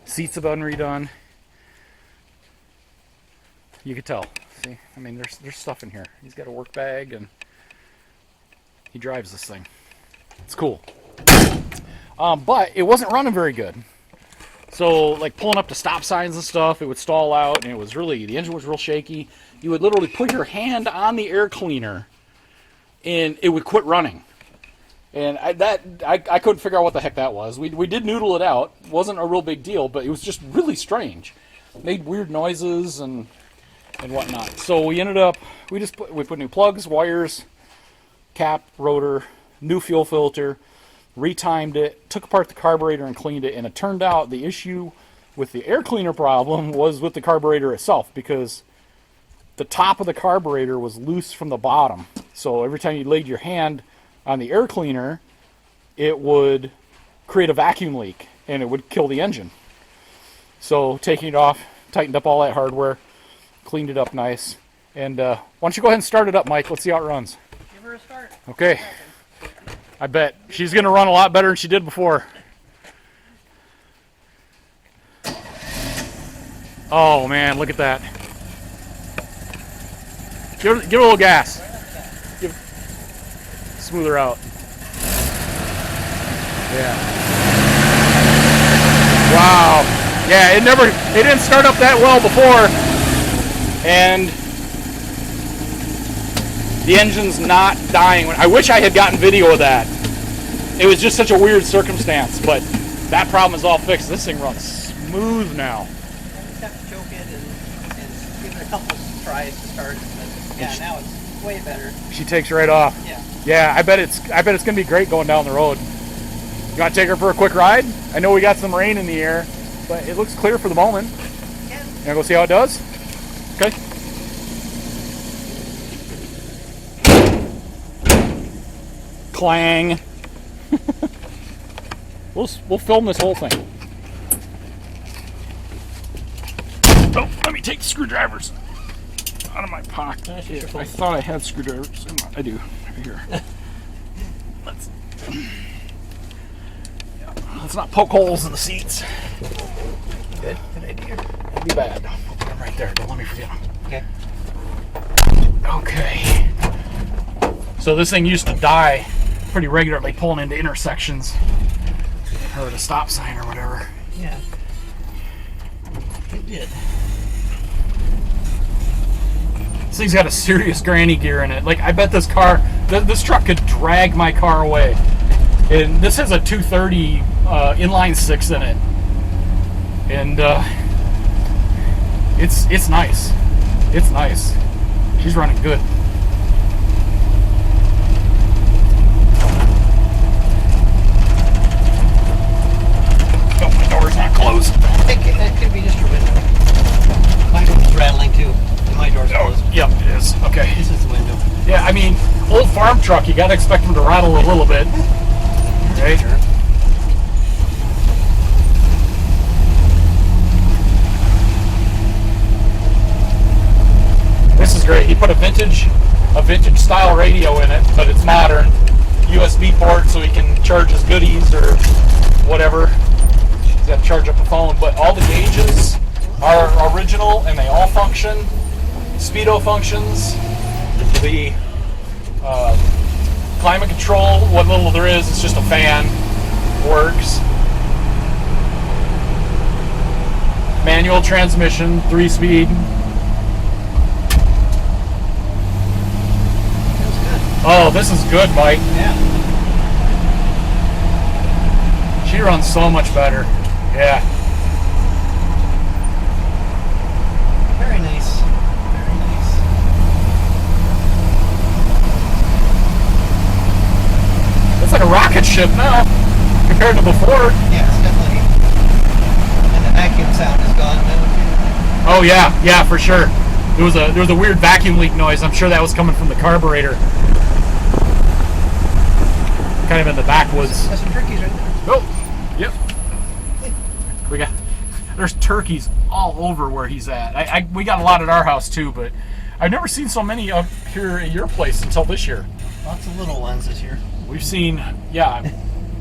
Seats have been redone. You could tell. See, I mean, there's stuff in here. He's got a work bag, and he drives this thing. It's cool. But it wasn't running very good. So, like pulling up to stop signs and stuff, it would stall out, and the engine was real shaky. You would literally put your hand on the air cleaner, and it would quit running. And I couldn't figure out what the heck that was. We did noodle it out. It wasn't a real big deal, but it was just really strange. It made weird noises and whatnot. So we ended up, we put new plugs, wires, cap, rotor, new fuel filter, retimed it, took apart the carburetor and cleaned it, and it turned out the issue with the air cleaner problem was with the carburetor itself, because the top of the carburetor was loose from the bottom. So every time you laid your hand on the air cleaner, it would create a vacuum leak, and it would kill the engine. So taking it off, tightened up all that hardware, cleaned it up nice. And why don't you go ahead and start it up, Mike? Let's see how it runs. Give her a start. Okay. I bet she's going to run a lot better than she did before. Oh, man, look at that. Give it a little gas. Smooth her out. Yeah. Wow. Yeah, it didn't start up that well before. And The engine's not dying. I wish I had gotten video of that. It was just such a weird circumstance, but that problem is all fixed. This thing runs smooth now. I just have to choke it and give it a couple tries to start it. But yeah, now it's way better. She takes right off. Yeah. Yeah, I bet it's gonna be great going down the road. You want to take her for a quick ride? I know we got some rain in the air, but it looks clear for the moment. Yeah. You wanna go see how it does? Okay. Clang. We'll film this whole thing. Oh, let me take the screwdrivers out of my pocket. I thought I had screwdrivers. I do, right here. Let's not poke holes in the seats. Good idea. That'd be bad. I'll put them right there. Don't let me forget them. Okay. Okay. So this thing used to die pretty regularly pulling into intersections or at a stop sign or whatever. Yeah. It did. This thing's got a serious granny gear in it. Like, I bet this car, this truck could drag my car away. And this has a 230 inline six in it. And it's nice. It's nice. She's running good. Oh, my door's not closed. It could be just your window. My door's rattling too. And my door's closed. Yep, it is. Okay. This is the window. Yeah, I mean, old farm truck, you gotta expect them to rattle a little bit. Right? Sure. This is great. He put a vintage style radio in it, but it's modern. USB port so he can charge his goodies or whatever. He's got to charge up a phone, but all the gauges are original and they all function. Speedo functions. The climate control, what little there is, it's just a fan. Works. Manual transmission, 3-speed. Oh, this is good, Mike. Yeah. She runs so much better. Yeah. Very nice. Very nice. It's like a rocket ship now, compared to before. Yeah, it's definitely. And the vacuum sound is gone now. Oh yeah, yeah, for sure. There was a weird vacuum leak noise. I'm sure that was coming from the carburetor. Kind of in the backwoods. There's some turkeys right there. Oh, yep. There's turkeys all over where he's at. We got a lot at our house too, but I've never seen so many up here at your place until this year. Lots of little ones this year. We've seen, yeah,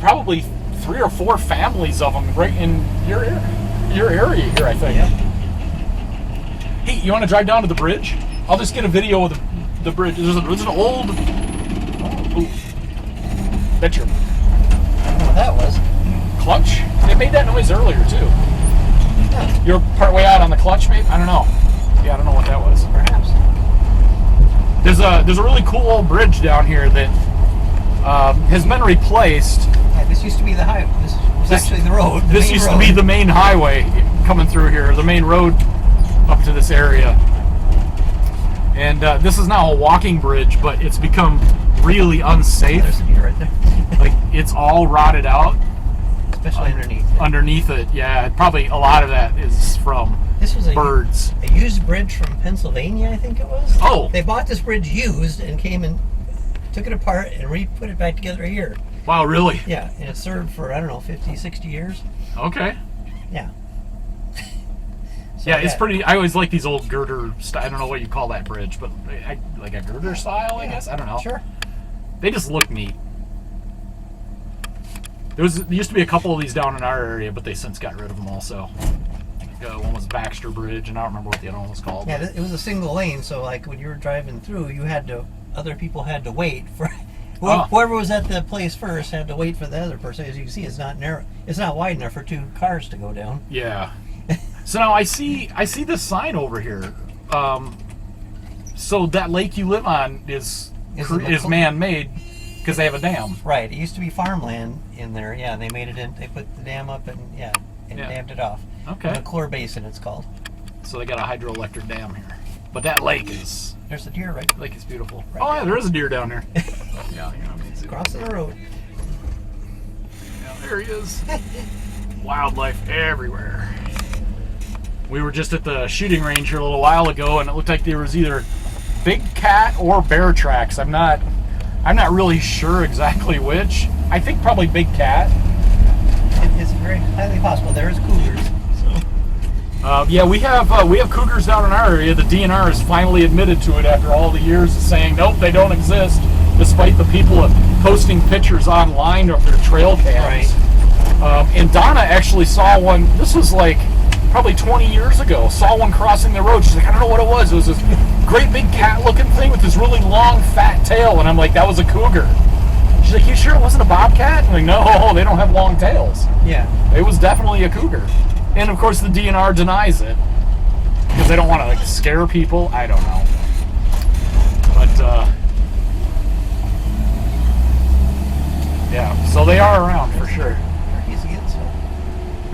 probably 3 or 4 families of them right in your area here, I think. Yep. Hey, you want to drive down to the bridge? I'll just get a video of the bridge. There's an old. Ooh, that's your I don't know what that was. clutch. They made that noise earlier too. Huh. You're part way out on the clutch, maybe? I don't know. Yeah, I don't know what that was. Perhaps. There's a really cool old bridge down here that has been replaced. Yeah, this used to be the highway. This was actually the road. This used to be the main highway coming through here, the main road up to this area. And this is now a walking bridge, but it's become really unsafe. There's a deer right there. Like, it's all rotted out. Especially underneath. Underneath it, yeah. Probably a lot of that is from This was birds. A used bridge from Pennsylvania, I think it was. Oh. They bought this bridge used and came and took it apart and put it back together here. Wow, really? Yeah, and it served for, I don't know, 50, 60 years. Okay. Yeah. So, Yeah, it's pretty. I always like these old girder style. I don't know what you call that bridge, but like a girder style, I guess. I don't know. Sure. They just look neat. There used to be a couple of these down in our area, but they since got rid of them also. One was Baxter Bridge, and I don't remember what the other one was called. Yeah, it was a single lane, so like when you were driving through, other people had to wait for whoever was at the place first had to wait for the other person. As you can see, it's not narrow. It's not wide enough for 2 cars to go down. Yeah. So now I see this sign over here. So that lake you live on is is man-made because they have a dam. Right. It used to be farmland in there. Yeah, and they made it in. They put the dam up and dammed it off. Okay. McClure Basin, it's called. So they got a hydroelectric dam here. But that lake is... There's a deer right Lake is beautiful. Right oh, yeah, there. there is a deer down there. Yeah, you know, I mean, it's crossing the road. Yeah, there he is. Wildlife everywhere. We were just at the shooting range here a little while ago, and it looked like there was either big cat or bear tracks. I'm not really sure exactly which. I think probably big cat. It's very highly possible. There's cougars. Yeah, we have cougars out in our area. The DNR has finally admitted to it after all the years of saying nope, they don't exist, despite the people posting pictures online of their trail cams. Right. And Donna actually saw one. This was like probably 20 years ago. Saw one crossing the road. She's like, I don't know what it was. It was this great big cat-looking thing with this really long, fat tail. And I'm like, that was a cougar. She's like, you sure it wasn't a bobcat? I'm like, no, they don't have long tails. Yeah. It was definitely a cougar. And of course the DNR denies it because they don't want to like scare people. I don't know. But yeah, so they are around for sure. Turkeys again, so.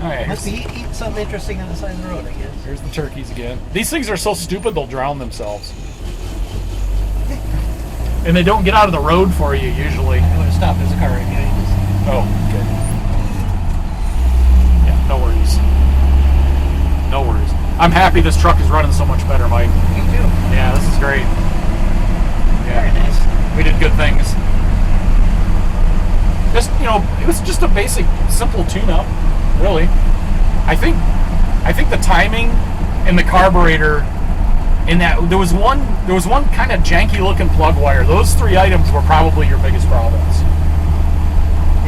Oh, yeah, Must be eating something interesting on the side of the road, I guess. here's the turkeys again. These things are so stupid they'll drown themselves. And they don't get out of the road for you usually. I would have stopped. There's a car right behind us. Oh, good. Yeah, no worries. No worries. I'm happy this truck is running so much better, Mike. Me too. Yeah, this is great. Very nice. We did good things. Just, you know, it was just a basic, simple tune-up, really. I think the timing and the carburetor, and that there was one kind of janky-looking plug wire. Those three items were probably your biggest problems.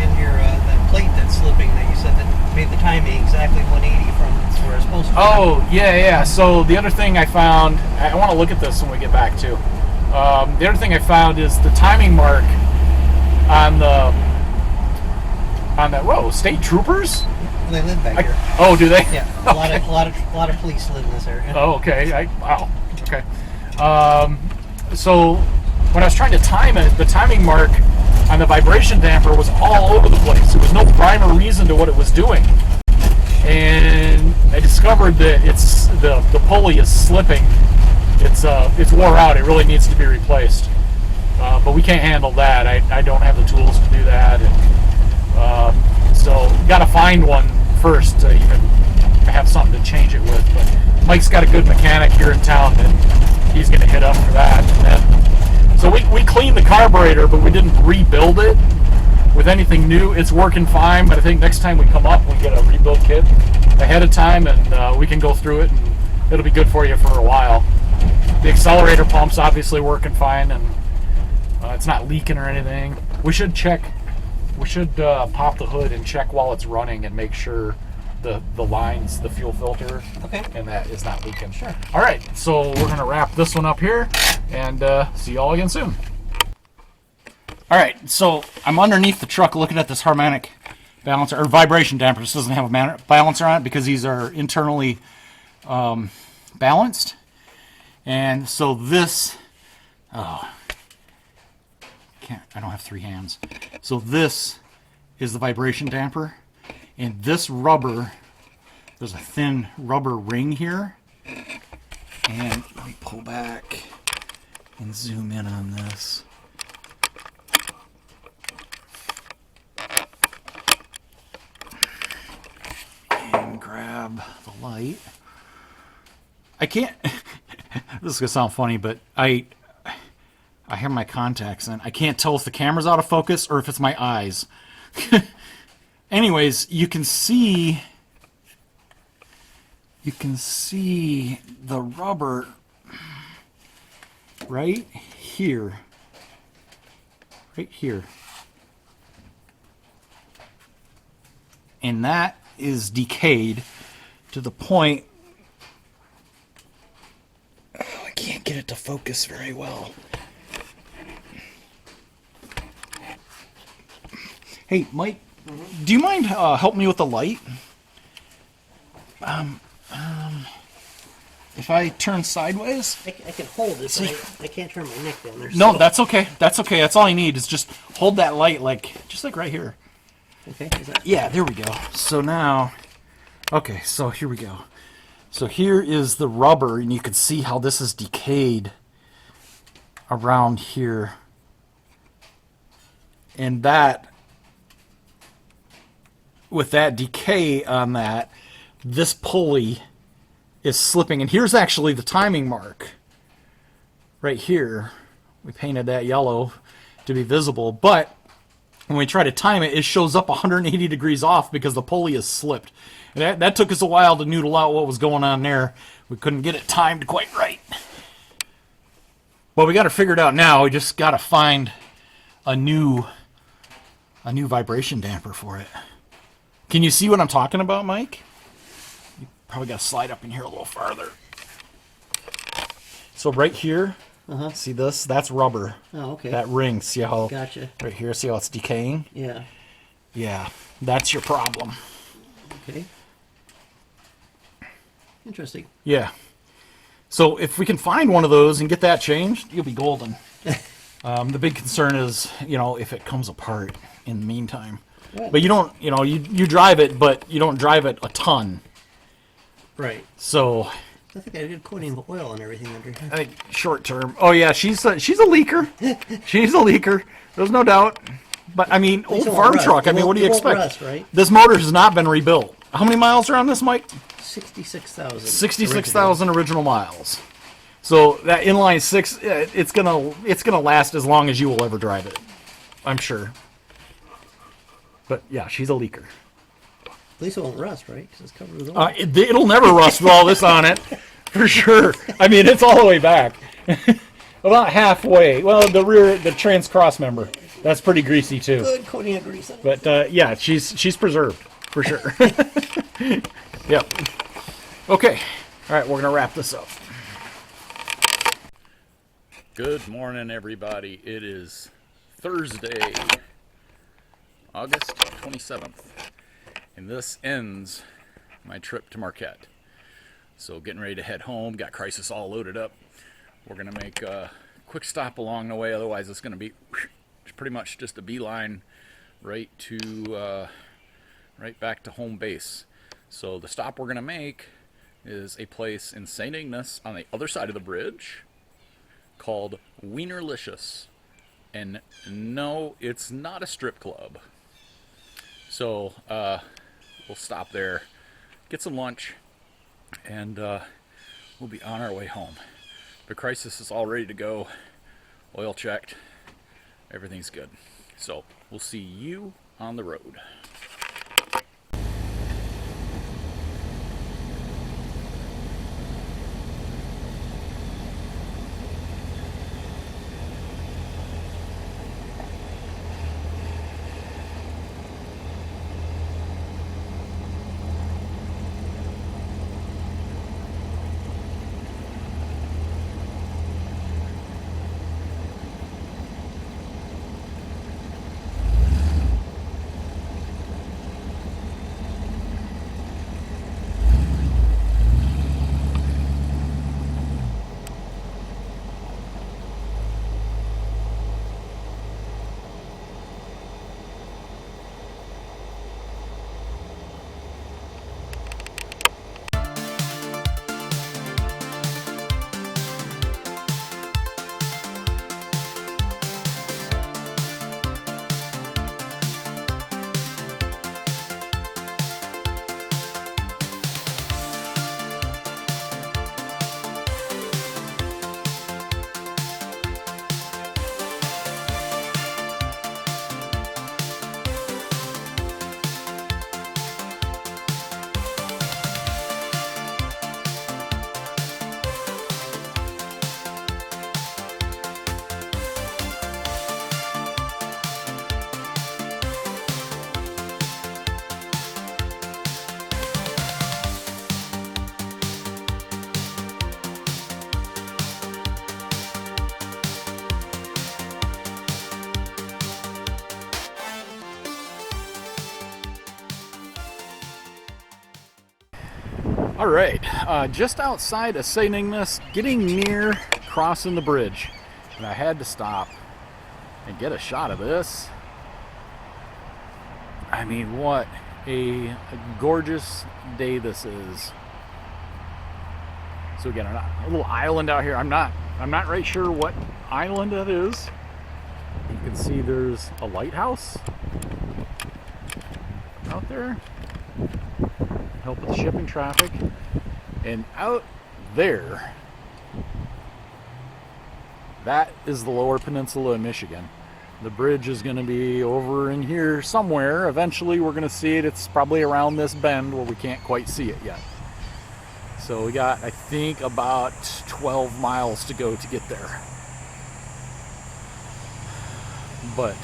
And your that plate that's slipping that you said that made the timing exactly 180 from where it's supposed to be. Oh, yeah. So the other thing I found, I want to look at this when we get back to. The other thing I found is the timing mark on the state troopers. They live back here. Oh, do they? Yeah, a lot of police live in this area. Oh, okay. Wow. Okay. So when I was trying to time it, the timing mark on the vibration damper was all over the place. There was no rhyme or reason to what it was doing. And I discovered that it's the pulley is slipping. It's wore out. It really needs to be replaced. But we can't handle that. I don't have the tools to do that. And so got to find one first to even have something to change it with. But Mike's got a good mechanic here in town, and he's going to hit up for that. And so we cleaned the carburetor, but we didn't rebuild it with anything new. It's working fine, but I think next time we come up, we get a rebuild kit ahead of time, and we can go through it, and it'll be good for you for a while. The accelerator pump's obviously working fine, and it's not leaking or anything. We should check. We should pop the hood and check while it's running and make sure the lines, the fuel filter, Okay. and that is not leaking. Sure. All right, so we're gonna wrap this one up here, and see you all again soon. All right, so I'm underneath the truck looking at this harmonic balancer, or vibration damper. This doesn't have a balancer on it because these are internally balanced. And so this, I don't have three hands. So this is the vibration damper. And this rubber, there's a thin rubber ring here. And let me pull back and zoom in on this. And grab the light. I can't, this is going to sound funny, but I have my contacts in. I can't tell if the camera's out of focus or if it's my eyes. Anyways, you can see the rubber right here. Right here. And that is decayed to the point, I can't get it to focus very well. Hey, Mike, do you mind helping me with the light? if I turn sideways. I can hold it, See? but I can't turn my neck down there. No, so- that's okay. That's okay. That's all I need is just hold that light just like right here. Okay, is that... Yeah, there we go. So now, okay, so here we go. So here is the rubber, and you can see how this is decayed around here. And that, with that decay on that, this pulley is slipping. And here's actually the timing mark. Right here. We painted that yellow to be visible. But when we try to time it, it shows up 180 degrees off because the pulley is slipped. And that took us a while to noodle out what was going on there. We couldn't get it timed quite right. But we got it figured out now. We just got to find a new vibration damper for it. Can you see what I'm talking about, Mike? You probably got to slide up in here a little farther. So right here, see this? That's rubber. Oh, okay. That ring. See how? Gotcha. Right here, see how it's decaying? Yeah. Yeah, that's your problem. Okay. Interesting. Yeah. So if we can find one of those and get that changed, you'll be golden. The big concern is, if it comes apart in the meantime. Well, But you don't, you drive it, but you don't drive it a ton. right. So I think I had a good coating of oil and everything under here. I think short term. Oh yeah, she's a leaker. She's a leaker. There's no doubt. But I mean, old It won't farm rust. truck. I It mean, won't- what do you it won't expect? rust, right? This motor has not been rebuilt. How many miles are on this, Mike? 66,000. 66,000 original miles. So that inline six, it's gonna last as long as you will ever drive it, I'm sure. But yeah, she's a leaker. At least it won't rust, right? Because it's covered with oil. It'll never rust with all this on it, for sure. I mean, it's all the way back, about halfway. Well, the trans cross member, that's pretty greasy too. Good coating of grease on it. But yeah, she's preserved for sure. Yep. Okay. All right, we're gonna wrap this up. Good morning, everybody. It is Thursday, August 27th, and this ends my trip to Marquette. So getting ready to head home, got Crisis all loaded up. We're going to make a quick stop along the way, otherwise it's going to be pretty much just a beeline right back to home base. So the stop we're going to make is a place in St. Ignace on the other side of the bridge called Wienerlicious. And no, it's not a strip club. So we'll stop there, get some lunch, and we'll be on our way home. The Crisis is all ready to go, oil checked, everything's good. So we'll see you on the road. All right, just outside of St. Ignace, getting near crossing the bridge, and I had to stop and get a shot of this. I mean, what a gorgeous day this is. So again, a little island out here. I'm not right sure what island that is. You can see there's a lighthouse out there. Help with the shipping traffic. And out there, that is the lower peninsula in Michigan. The bridge is going to be over in here somewhere. Eventually we're going to see it. It's probably around this bend where we can't quite see it yet. So we got, I think, about 12 miles to go to get there. But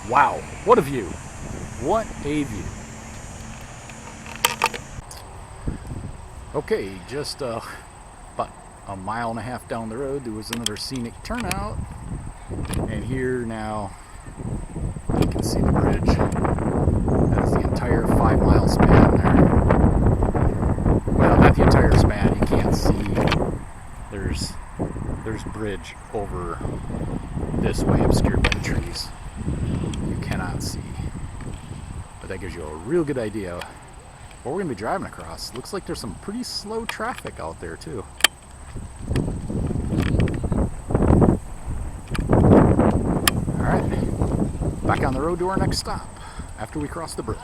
wow, what a view. What a view. Okay, just about a mile and a half down the road, there was another scenic turnout. And here now, you can see the bridge. That's the entire 5-mile span there. Well, not the entire span, you can't see. There's bridge over this way, obscured by the trees. You cannot see. But that gives you a real good idea what we're going to be driving across. Looks like there's some pretty slow traffic out there too. Alright, back on the road to our next stop after we cross the bridge.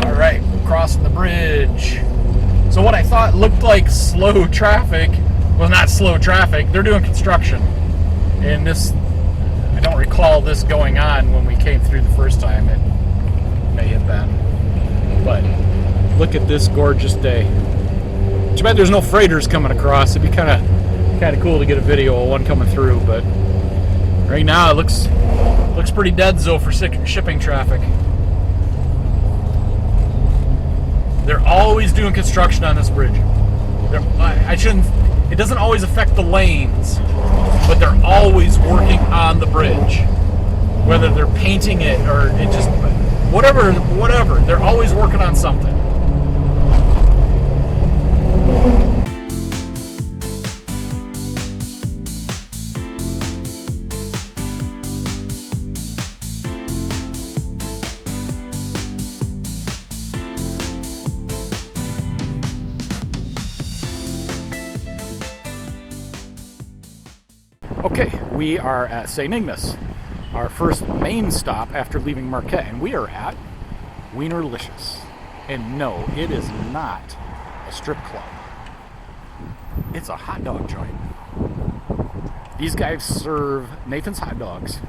Alright, crossing the bridge. So what I thought looked like slow traffic was not slow traffic. They're doing construction. And this, I don't recall this going on when we came through the first time. It may have been. But look at this gorgeous day. Too bad there's no freighters coming across. It'd be kind of cool to get a video of one coming through. But right now it looks pretty dead though for shipping traffic. They're always doing construction on this bridge. It doesn't always affect the lanes, but they're always working on the bridge. Whether they're painting it or it just, whatever, they're always working on something. Okay, we are at St. Ignace, our first main stop after leaving Marquette, and we are at Wienerlicious. And no, it is not a strip club. It's a hot dog joint. These guys serve Nathan's hot dogs.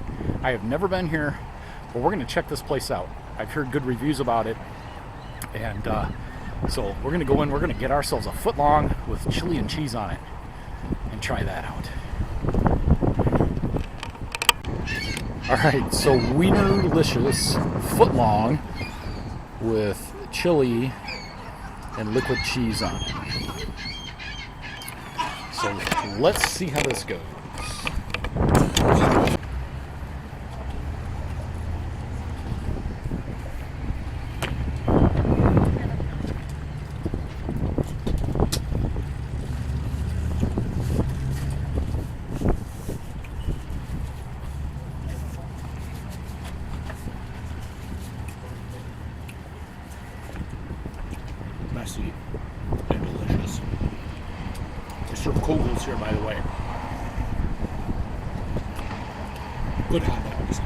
I have never been here, but we're going to check this place out. I've heard good reviews about it, and so we're going to go in, we're going to get ourselves a foot long with chili and cheese on it and try that out. Alright, so Wienerlicious footlong with chili and liquid cheese on it. So let's see how this goes. Messy and delicious. They serve kogels here, by the way. Good hot dogs.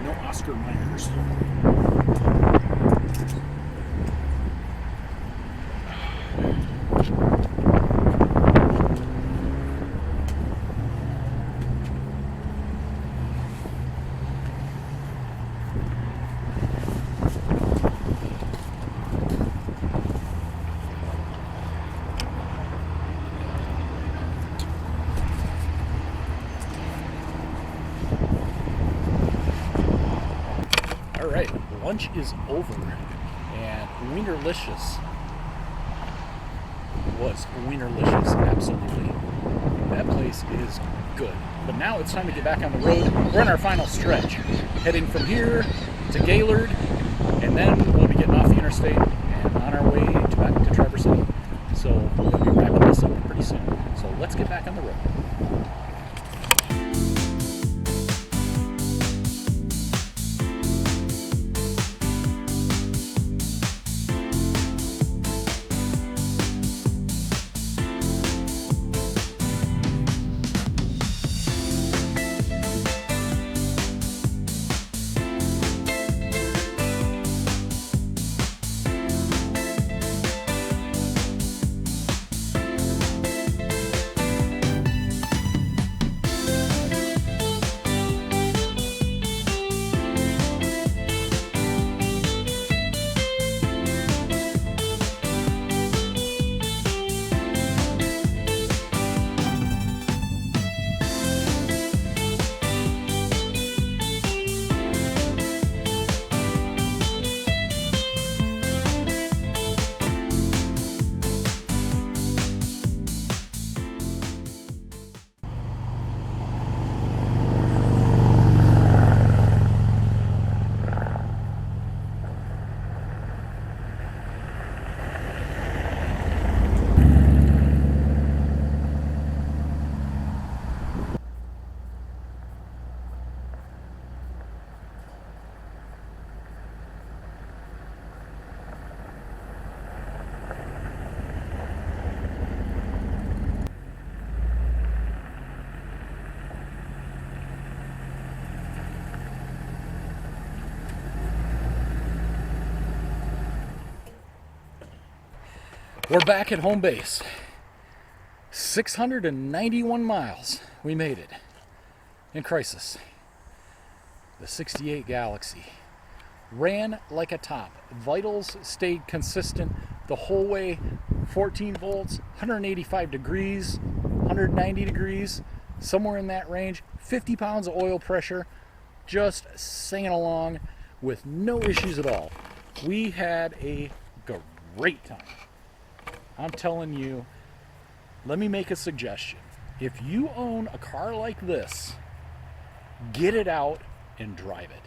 No Oscar Myers. All right, lunch is over, and Wienerlicious was Wienerlicious, absolutely. That place is good. But now it's time to get back on the road. We're on our final stretch, heading from here to Gaylord, and then we'll be getting off the interstate and on our way back to Traverse City. So we're going to be wrapping this up pretty soon. So let's get back on the road. We're back at home base. 691 miles. We made it. In crisis. The 68 Galaxy. Ran like a top. Vitals stayed consistent the whole way. 14 volts, 185 degrees, 190 degrees, somewhere in that range. 50 pounds of oil pressure. Just singing along with no issues at all. We had a great time. I'm telling you, let me make a suggestion. If you own a car like this, get it out and drive it.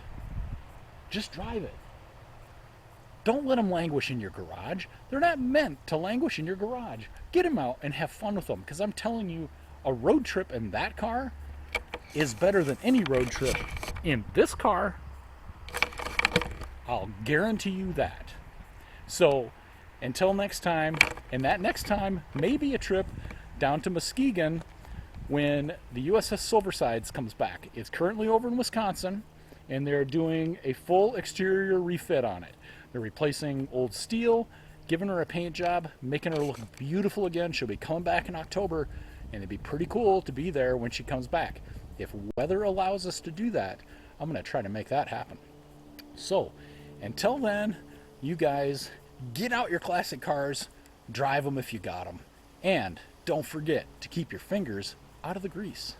Just drive it. Don't let them languish in your garage. They're not meant to languish in your garage. Get them out and have fun with them, because I'm telling you, a road trip in that car is better than any road trip in this car. I'll guarantee you that. So, until next time, and that next time may be a trip down to Muskegon when the USS Silversides comes back. It's currently over in Wisconsin, and they're doing a full exterior refit on it. They're replacing old steel, giving her a paint job, making her look beautiful again. She'll be coming back in October, and it'd be pretty cool to be there when she comes back. If weather allows us to do that, I'm going to try to make that happen. So, until then, you guys get out your classic cars, drive them if you got them, and don't forget to keep your fingers out of the grease.